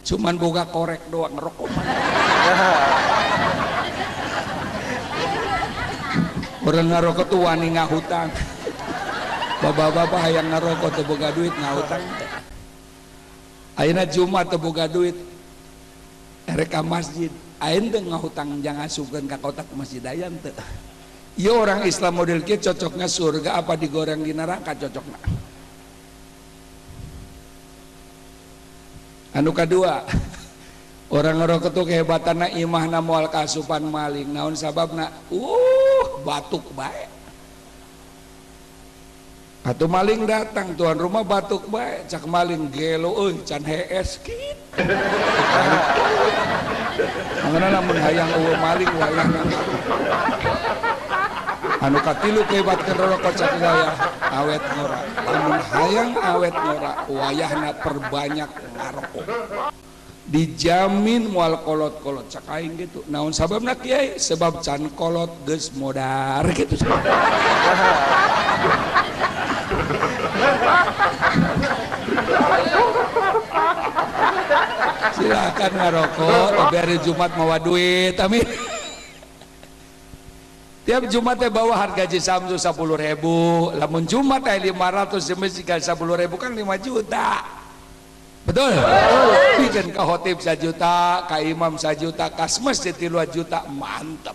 Cuman boga korek doang ngerokok mana. Orang ngerokok tuh wani ngahutang. Bapak-bapak yang ngerokok tuh boga duit ngahutang. Ayeuna Jumat tuh boga duit. Ereka masjid. Ayeuna teu ngahutang jangan asukeun ka kotak masjid ayan teu. Ieu orang Islam model kieu cocoknya surga apa digoreng di neraka cocokna. Anu kadua, orang ngerokok tuh kehebatanna imahna moal kasupan maling. Naon sababna? Batuk bae. Atuh maling datang, tuan rumah batuk bae, cak maling gelo euy can hees kitu. Mangana lamun hayang eueuh maling wayahna. Anu katilu kehebatkeun rokok cak gaya awet ngora. Lamun hayang awet ngora wayahna perbanyak ngarokok. Dijamin moal kolot-kolot cak aing gitu. Naon sababna kiai? Sebab can kolot geus modar gitu. Silakan ngarokok, tapi hari Jumat mawa duit, amin. Tiap Jumat bawa harga Samsu 10.000. Lamun Jumat 500 jika 10.000 kan 5 juta. Betul? Bikin ke khotib 1 juta, ke imam 1 juta, kas masjid 2 juta, mantap.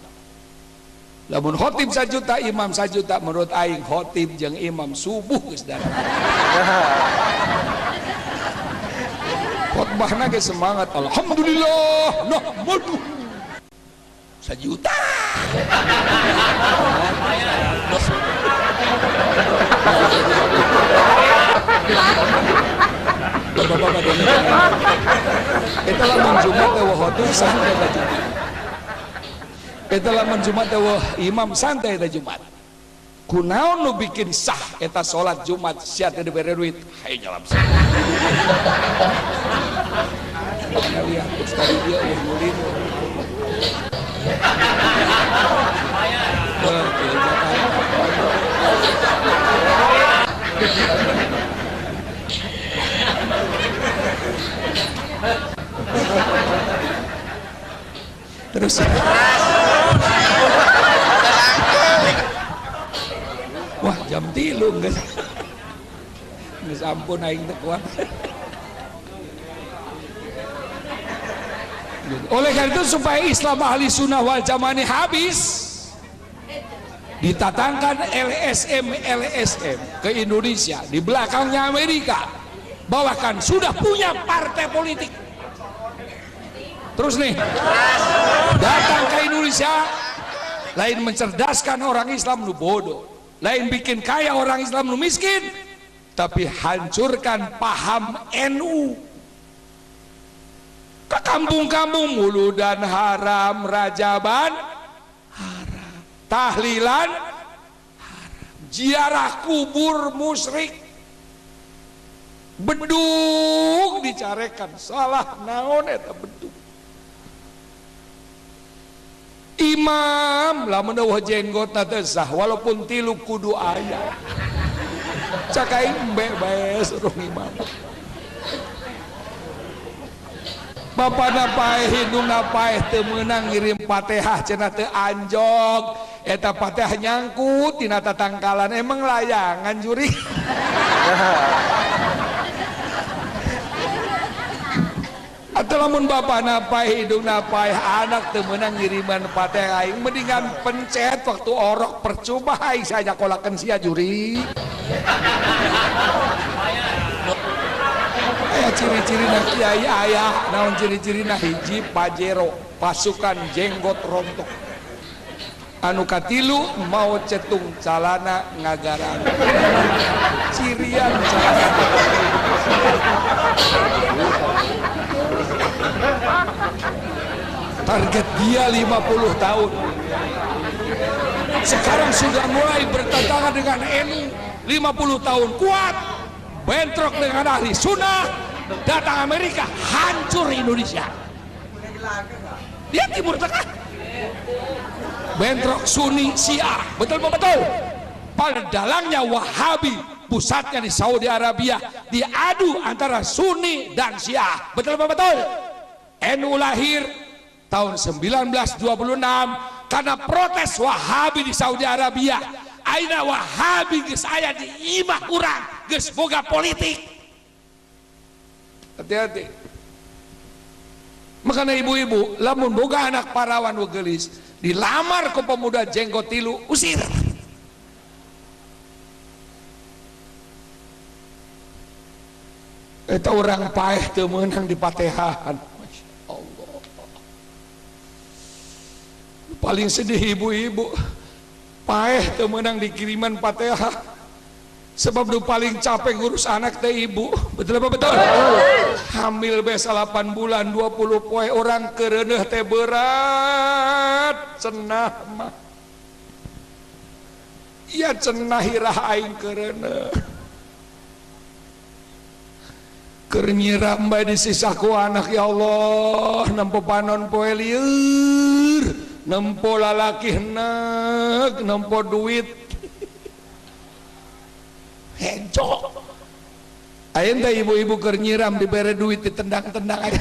Lamun khotib 1 juta, imam 1 juta, menurut aing khotib jeung imam subuh geus datang. Khotbahna ge semangat, alhamdulillah, nahmadu. 1 juta. Bapak-bapak itu lamun Jumat khotib sampai 1 juta. Eta lamun Jumat wah imam santai eta Jumat. Kunaon nu bikin sah eta salat Jumat sia teu dibere duit? Hayu nyalam sah. Lihat ustaz dia mulin. Terus wah jam 3 geus. Geus ampun aing teu kuat. Oleh karena itu supaya Islam ahli sunnah wal jamaah ini habis, ditatangkan LSM ke Indonesia, di belakangnya Amerika, bahkan sudah punya partai politik. Terus nih datang ke Indonesia, lain mencerdaskan orang Islam lu bodoh, lain bikin kaya orang Islam lu miskin, tapi hancurkan paham NU. Ke kampung-kampung muludan haram, rajaban haram, tahlilan haram, ziarah kubur musyrik, bedug dicarekan, salah naon eta bedug. Imam lamun eueuh jenggotna teh sah walaupun 3 kudu aya. Cak aing bae suruh imam. Bapana paeh hidungna paeh teu meunang ngirim Fatihah cenah teu anjog. Eta Fatihah nyangkut tina tatangkalan emang layangan juri. Atau lamun bapana paeh hidungna paeh anak teu meunang ngiriman Fatihah aing mendingan pencet waktu orok percuma aing saja kolakeun sia juri. Ciri-ciri nak kiai ayah naon ciri-ciri nah hiji pajero pasukan jenggot rontok anu katilu mau cetung calana ngagaran cirian calana target dia 50 tahun sekarang sudah mulai bertentangan dengan NU 50 tahun kuat bentrok dengan ahli sunnah datang Amerika hancur Indonesia. Dia Timur Tengah bentrok Sunni Syiah betul. Pada dalangnya Wahabi pusatnya di Saudi Arabia diadu antara Sunni dan Syiah betul. NU lahir tahun 1926 karena protes Wahabi di Saudi Arabia. Aina Wahabi geus aya di imah urang geus boga politik. Hati-hati. Makanya ibu-ibu lamun boga anak parawan gelis dilamar ke pemuda jenggot tilu usir. Eta orang paeh teu meunang di Fatihahan. Masya Allah. Paling sedih ibu-ibu paeh teu meunang dikiriman Fatihah. Sebab nu paling capek ngurus anak teh ibu. Betul apa betul? Hamil be 8 bulan 20 poe orang kereuneuh teh berat cenah mah. Iya cenah hirah aing kereuneuh. Keur nyiram bae disisaku anak ya Allah, nempo panon poe lieur, nempo lalaki heuneuk, nempo duit hencok. Ayeuna teh ibu-ibu keur nyiram dibere duit ditendang-tendang aja.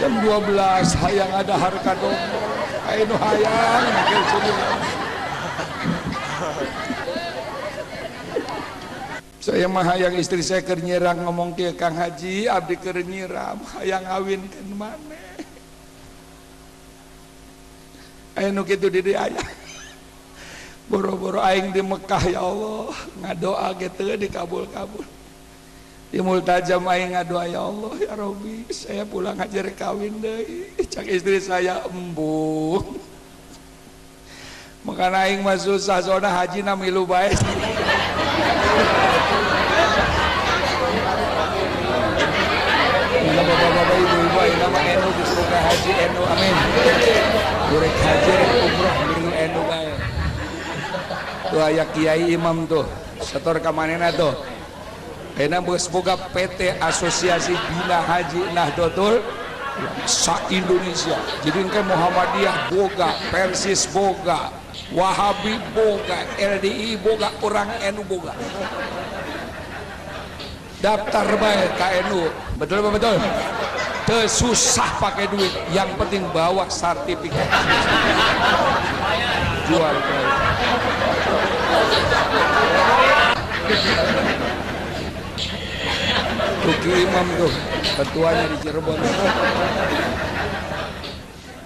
Jam 12 hayang ada harga dombo. Ayeuna hayang keur curian. Saya mah hayang istri saya keur nyiram ngomong ke Kang Haji abdi keur nyiram hayang ngawinkeun maneh. Ayeuna kitu di dieu aya. Boro-boro aing di Mekah ya Allah ngadoa gitu dikabul-kabul di Multajam aing ngadoa ya Allah ya Rabbi saya pulang hajar kawin deui cak istri saya embung makana aing mah susah soalna haji na milu bae bapak-bapak ibu-ibu aing nama NU geus boga haji aya kiai imam tuh setor ka manehna tuh ayeuna geus boga PT Asosiasi Bina Haji Nahdlatul sa Indonesia. Jadi engke Muhammadiyah boga, Persis boga, Wahabi boga, LDI boga, orang NU boga. Daftar bae ka NU. Betul apa betul? Teu susah pakai duit, yang penting bawa sertifikat. Jual kau. Tuki imam tuh, ketuanya di Cirebon.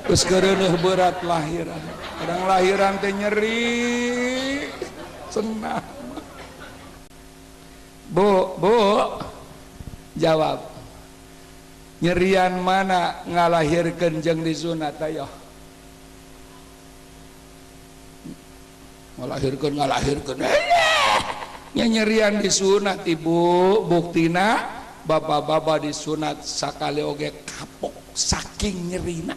Terus kereneuh berat lahiran. Kadang lahiran teh nyeri, senang. Bu, jawab. Nyerian mana ngalahirkeun jeung disunat ayo? Ngalahirkeun. Nya nyerian disunat ibu, buktina bapak-bapak disunat sakali oge kapok saking nyerina.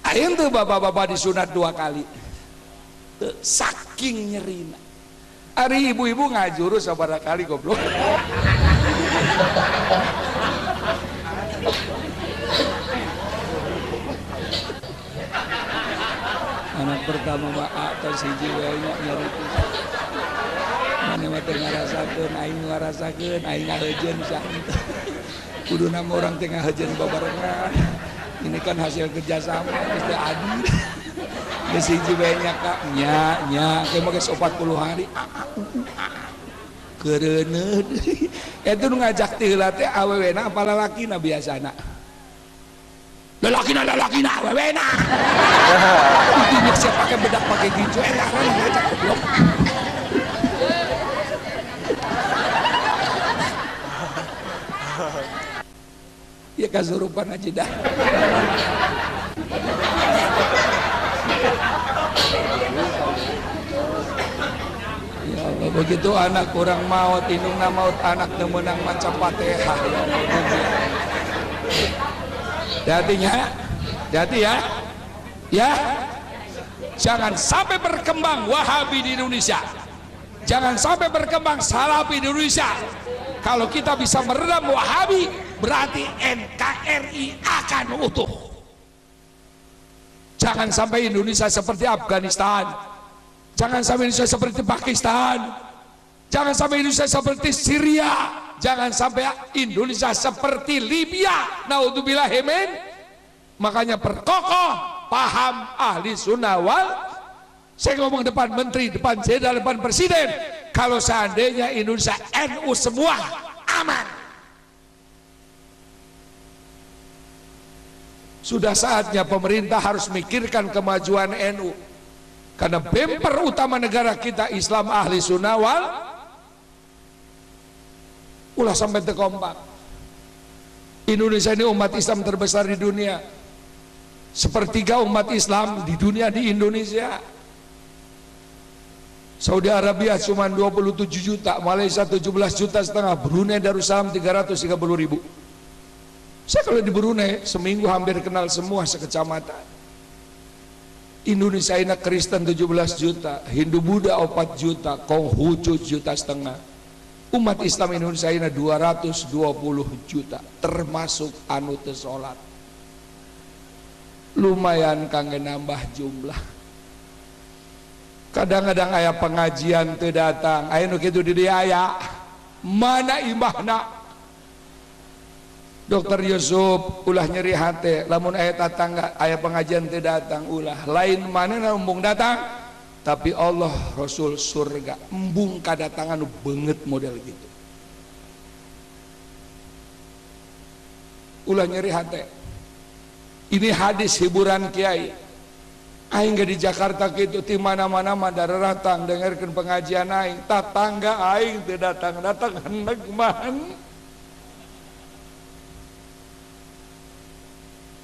Ayeuna tuh bapak-bapak disunat 2 kali. Saking nyerina. Ari ibu-ibu ngajuru sabaraha kali goblok. Anak pertama mah atau siji wae nyeri. Mane mah teu ngarasakeun, aing ngarasakeun, aing ngaheujeun sakitu. Kuduna mah urang teh ngaheujeun babarengan. Ini kan hasil kerjasama, geus teu adil. Geus siji wae nya Kak, nya teh mah geus 40 hari. Kereuneuh. Eta nu ngajak teh heula teh awewena apa lalakina biasana? Lalakina awewena. Itu biasa pakai bedak pakai gincu eta kan ngajak goblok. Ya kasurupan aja dah. Ya Allah, begitu anak kurang maut, indungna maut anak nemenang macam Fatihah. Hati ya. Ya. Jangan sampai berkembang Wahabi di Indonesia. Jangan sampai berkembang Salafi di Indonesia. Kalau kita bisa meredam Wahabi, berarti NKRI akan utuh. Jangan sampai Indonesia seperti Afghanistan. Jangan sampai Indonesia seperti Pakistan. Jangan sampai Indonesia seperti Syria. Jangan sampai Indonesia seperti Libya. Naudzubillah min. Makanya perkokoh paham ahli sunnah wal. Saya ngomong depan menteri, depan jenderal, depan presiden. Kalau seandainya Indonesia NU semua aman. Sudah saatnya pemerintah harus mikirkan kemajuan NU. Karena bemper utama negara kita Islam ahli sunnah wal. Ulah sampai terkompak. Indonesia ini umat Islam terbesar di dunia. Sepertiga umat Islam di dunia di Indonesia. Saudi Arabia cuma 27 juta, Malaysia 17 juta setengah, Brunei Darussalam 330 ribu. Saya kalau di Brunei seminggu hampir kenal semua sekecamatan. Indonesia ini Kristen 17 juta, Hindu Buddha 4 juta, Konghucu juta setengah. Umat Islam Indonesia ini 220 juta, termasuk anu teu salat. Lumayan kangge nambah jumlah. Kadang-kadang aya pengajian teu datang, aya nu kitu di dieu aya. Mana imahna? Dokter Yusuf ulah nyeri hate, lamun aya tatangga aya pengajian teu datang ulah. Lain manehna embung datang, tapi Allah Rasul surga embung kadatangan nu beungeut model gitu. Ulah nyeri hate. Ini hadis hiburan kiai. Aing di Jakarta gitu di mana-mana mah daratang dengarkeun pengajian aing, tatangga aing teu datang hendak man.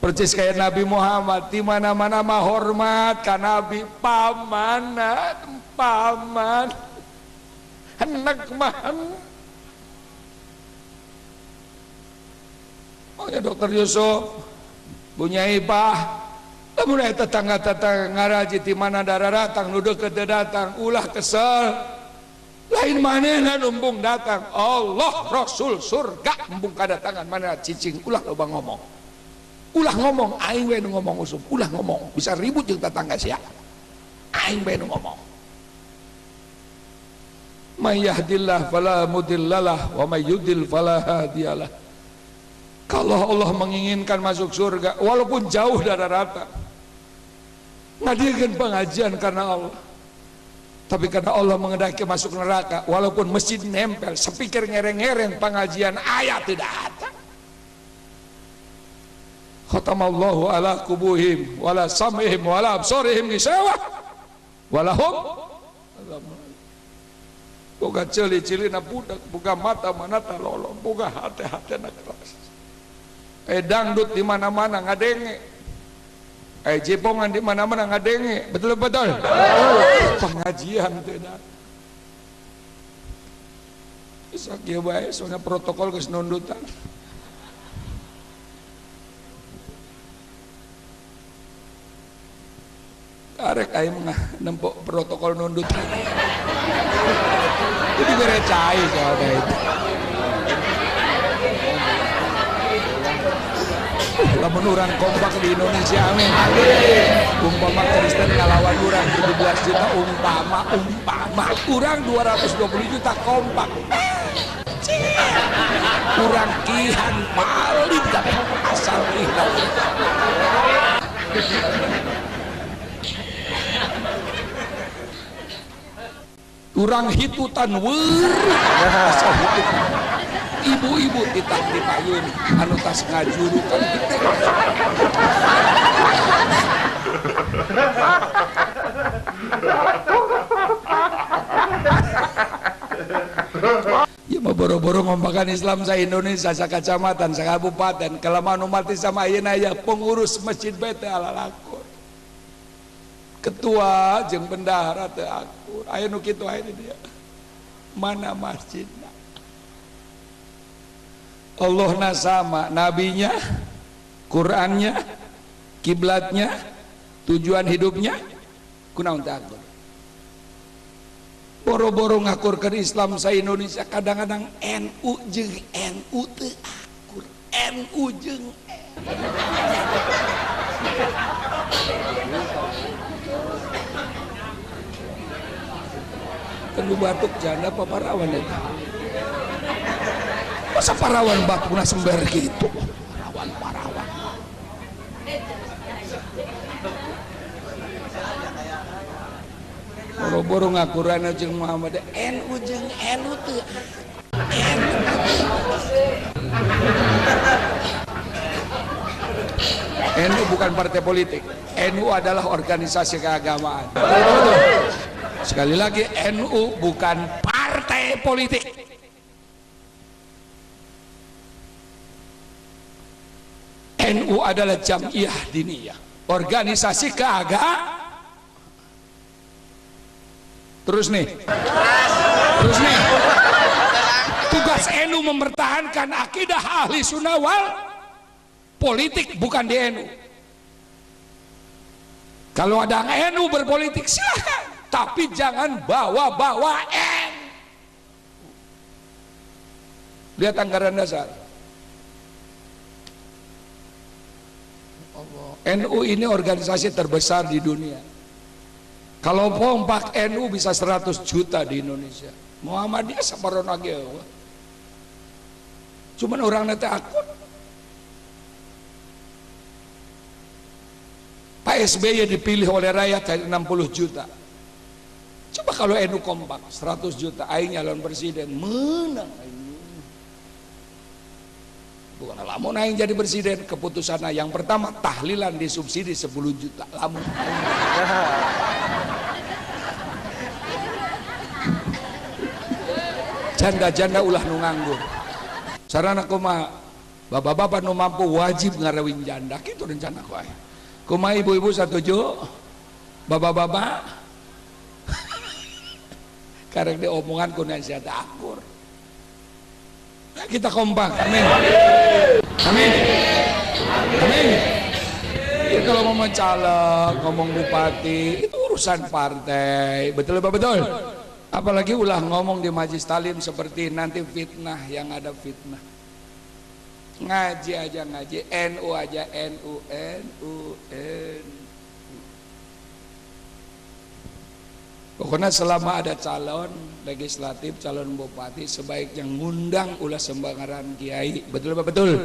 Percis kayak Nabi Muhammad di mana-mana mah hormat ka Nabi, paman hendak man. Oh ya Dokter Yusuf, Bunyai Pak, lamun aya tetangga-tetangga ngaraji ti mana dara datang nu deukeut datang ulah kesel lain manehna numpung datang Allah Rasul surga embung kadatangan mana cicing ulah loba ngomong ulah ngomong aing we nu ngomong usum ulah ngomong bisa ribut jeung tetangga sia aing we nu ngomong may yahdillah fala mudhillalah wa may yudlil fala hadiyalah. Kalau Allah menginginkan masuk surga walaupun jauh dari rata ngadieukeun pengajian karena Allah, tapi karena Allah mengendaki masuk neraka walaupun masjid nempel sepikir ngereng-ngereng pengajian ayat tidak ada. Khatamallahu ala kubuhim wala sam'ihim wala absarihim gisawah walahum boga cili-cilina budak boga mata manata lolo boga hati-hatina keras dangdut di mana-mana ngadenge jepongan di mana-mana ngadenge betul-betul pengajian teh da sakieu bae soalnya protokol geus nundutan arek aing mah nempok protokol nundut itu gerecai soalnya itu lamun urang kompak di Indonesia amin umpama Kristen ngalawan urang 17 juta umpama urang 220 juta kompak urang kihan paling tapi asal kihan urang hitutan asal hitutan ibu-ibu ditang dipayun anu tas ngajuru kan gede ya mah boro-boro ngombakan Islam sa Indonesia sa kacamatan sa kabupaten kalaman umat Islam ayeuna aya pengurus masjid bae teh alalakon ketua jeung bendahara teu akur aya nu kitu aya di dia mana masjidna Allahna sama nabinya Qurannya kiblatnya tujuan hidupnya kunaon teh akur boro-boro ngakurkeun Islam sa Indonesia kadang-kadang NU jeung NU teu akur NU jeung Kendu batuk janda apa parawan itu masa parawan batuna sember gitu parawan boro-boro ngakuran jeung Muhammad NU jeung NU teu NU bukan partai politik NU adalah organisasi keagamaan sekali lagi NU bukan partai politik NU adalah Jam'iyah Diniyah organisasi keagamaan terus nih tugas NU mempertahankan akidah ahli sunnah wal politik bukan di NU kalau ada NU berpolitik silahkan tapi jangan bawa-bawa NU. Lihat anggaran dasar NU ini organisasi terbesar di dunia kalau kompak NU bisa 100 juta di Indonesia Muhammadiyah sabaron lagi cuman orang nanti akun Pak SBY dipilih oleh rakyat 60 juta coba kalau NU kompak 100 juta aing nyalon presiden menang bukan lamun aing jadi presiden keputusan yang pertama tahlilan disubsidi 10 juta lamun janda-janda ulah nu nganggur sarana kumaha bapak-bapak nu mampu wajib ngarawin janda kitu rencana ku aya kumaha ibu-ibu satuju bapak-bapak karek diomongan ku nasihat akur nah, kita kompak amin amin amin kalau ngomong caleg, ngomong bupati, itu urusan partai. Betul apa betul? Apalagi ulah ngomong di majelis talim seperti nanti fitnah, yang ada fitnah. Ngaji aja ngaji, NU aja NU. Pokoknya selama ada calon legislatif, calon bupati, sebaiknya ngundang ulah sembarangan kiai. Betul apa betul?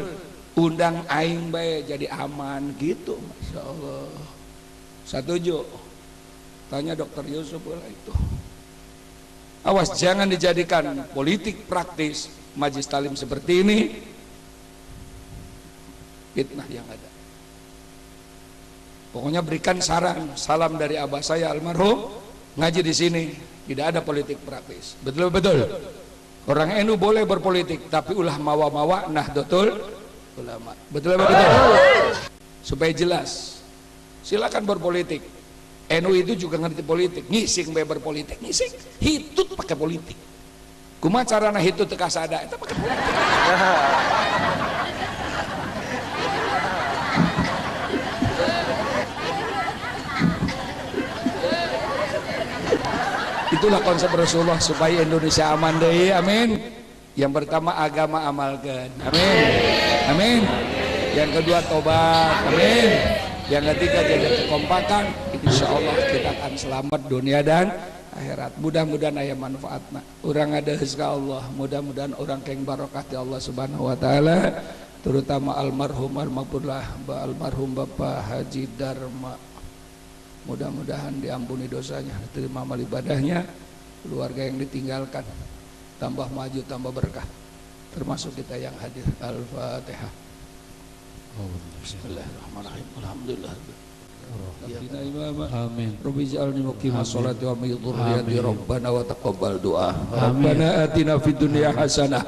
Undang aing bae jadi aman gitu, masya Allah. Setuju? Tanya Dokter Yusuf ulah itu. Awas jangan dijadikan politik praktis majelis talim seperti ini. Fitnah yang ada. Pokoknya berikan saran, salam dari abah saya almarhum, ngaji di sini tidak ada politik praktis. Betul betul. Orang NU boleh berpolitik, tapi ulah mawa-mawa Nahdlatul Ulama. Betul betul. Supaya jelas, silakan berpolitik. NU itu juga ngerti politik, ngising bae berpolitik, ngising, hitut pakai politik. Kumaha carana hitut teu kasada, eta pakai politik. Itulah konsep Rasulullah supaya Indonesia aman deh, amin. Yang pertama agama amalkan, amin, amin. Yang kedua tobat, amin. Yang ketiga jaga kekompakan, insya Allah kita akan selamat dunia dan akhirat. Mudah-mudahan aya manfaatna. Urang ada hizka Allah, mudah-mudahan orang keng barokah di Allah Subhanahu wa taala, terutama almarhum almarhum Bapak Haji Dharma. Mudah-mudahan diampuni dosanya, diterima amal ibadahnya, keluarga yang ditinggalkan tambah maju, tambah berkah, termasuk kita yang hadir. Al-Fatihah. Bismillahirrahmanirrahim. Alhamdulillah. Amin. Rabbi ij'alni muqimas sholati wa min dzurriyyati rabbana wa taqabbal du'a. Rabbana atina fid dunya hasanah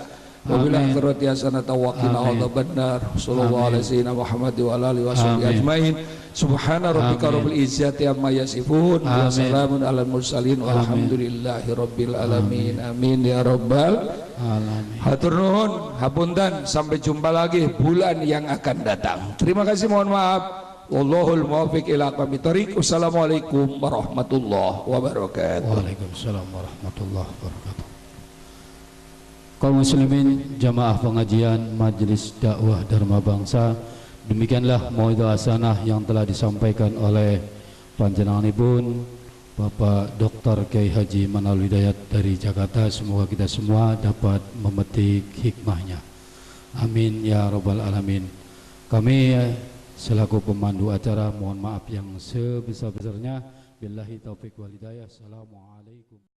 wa fil akhirati hasanah wa qina adzabannar. Sallallahu alaihi wasallam Muhammad wa alihi washabihi ajmain. Subhana rabbika rabbil izzati amma yasifun wa salamun alal mursalin walhamdulillahi rabbil alamin. Amin ya rabbal alamin. Hatur nuhun, hapunten, sampai jumpa lagi bulan yang akan datang. Terima kasih, mohon maaf. Wallahul muwaffiq ila aqwamit thoriq. Wassalamualaikum warahmatullahi wabarakatuh. Waalaikumsalam warahmatullahi wabarakatuh. Kaum muslimin jamaah pengajian Majelis Dakwah Dharma Bangsa, demikianlah mauidhah hasanah yang telah disampaikan oleh panjenenganipun Bapak Dr. Kiai Haji Manal Hidayat dari Jakarta. Semoga kita semua dapat memetik hikmahnya. Amin ya rabbal alamin. Kami selaku pemandu acara mohon maaf yang sebesar-besarnya. Billahi taufiq wal hidayah. Assalamualaikum.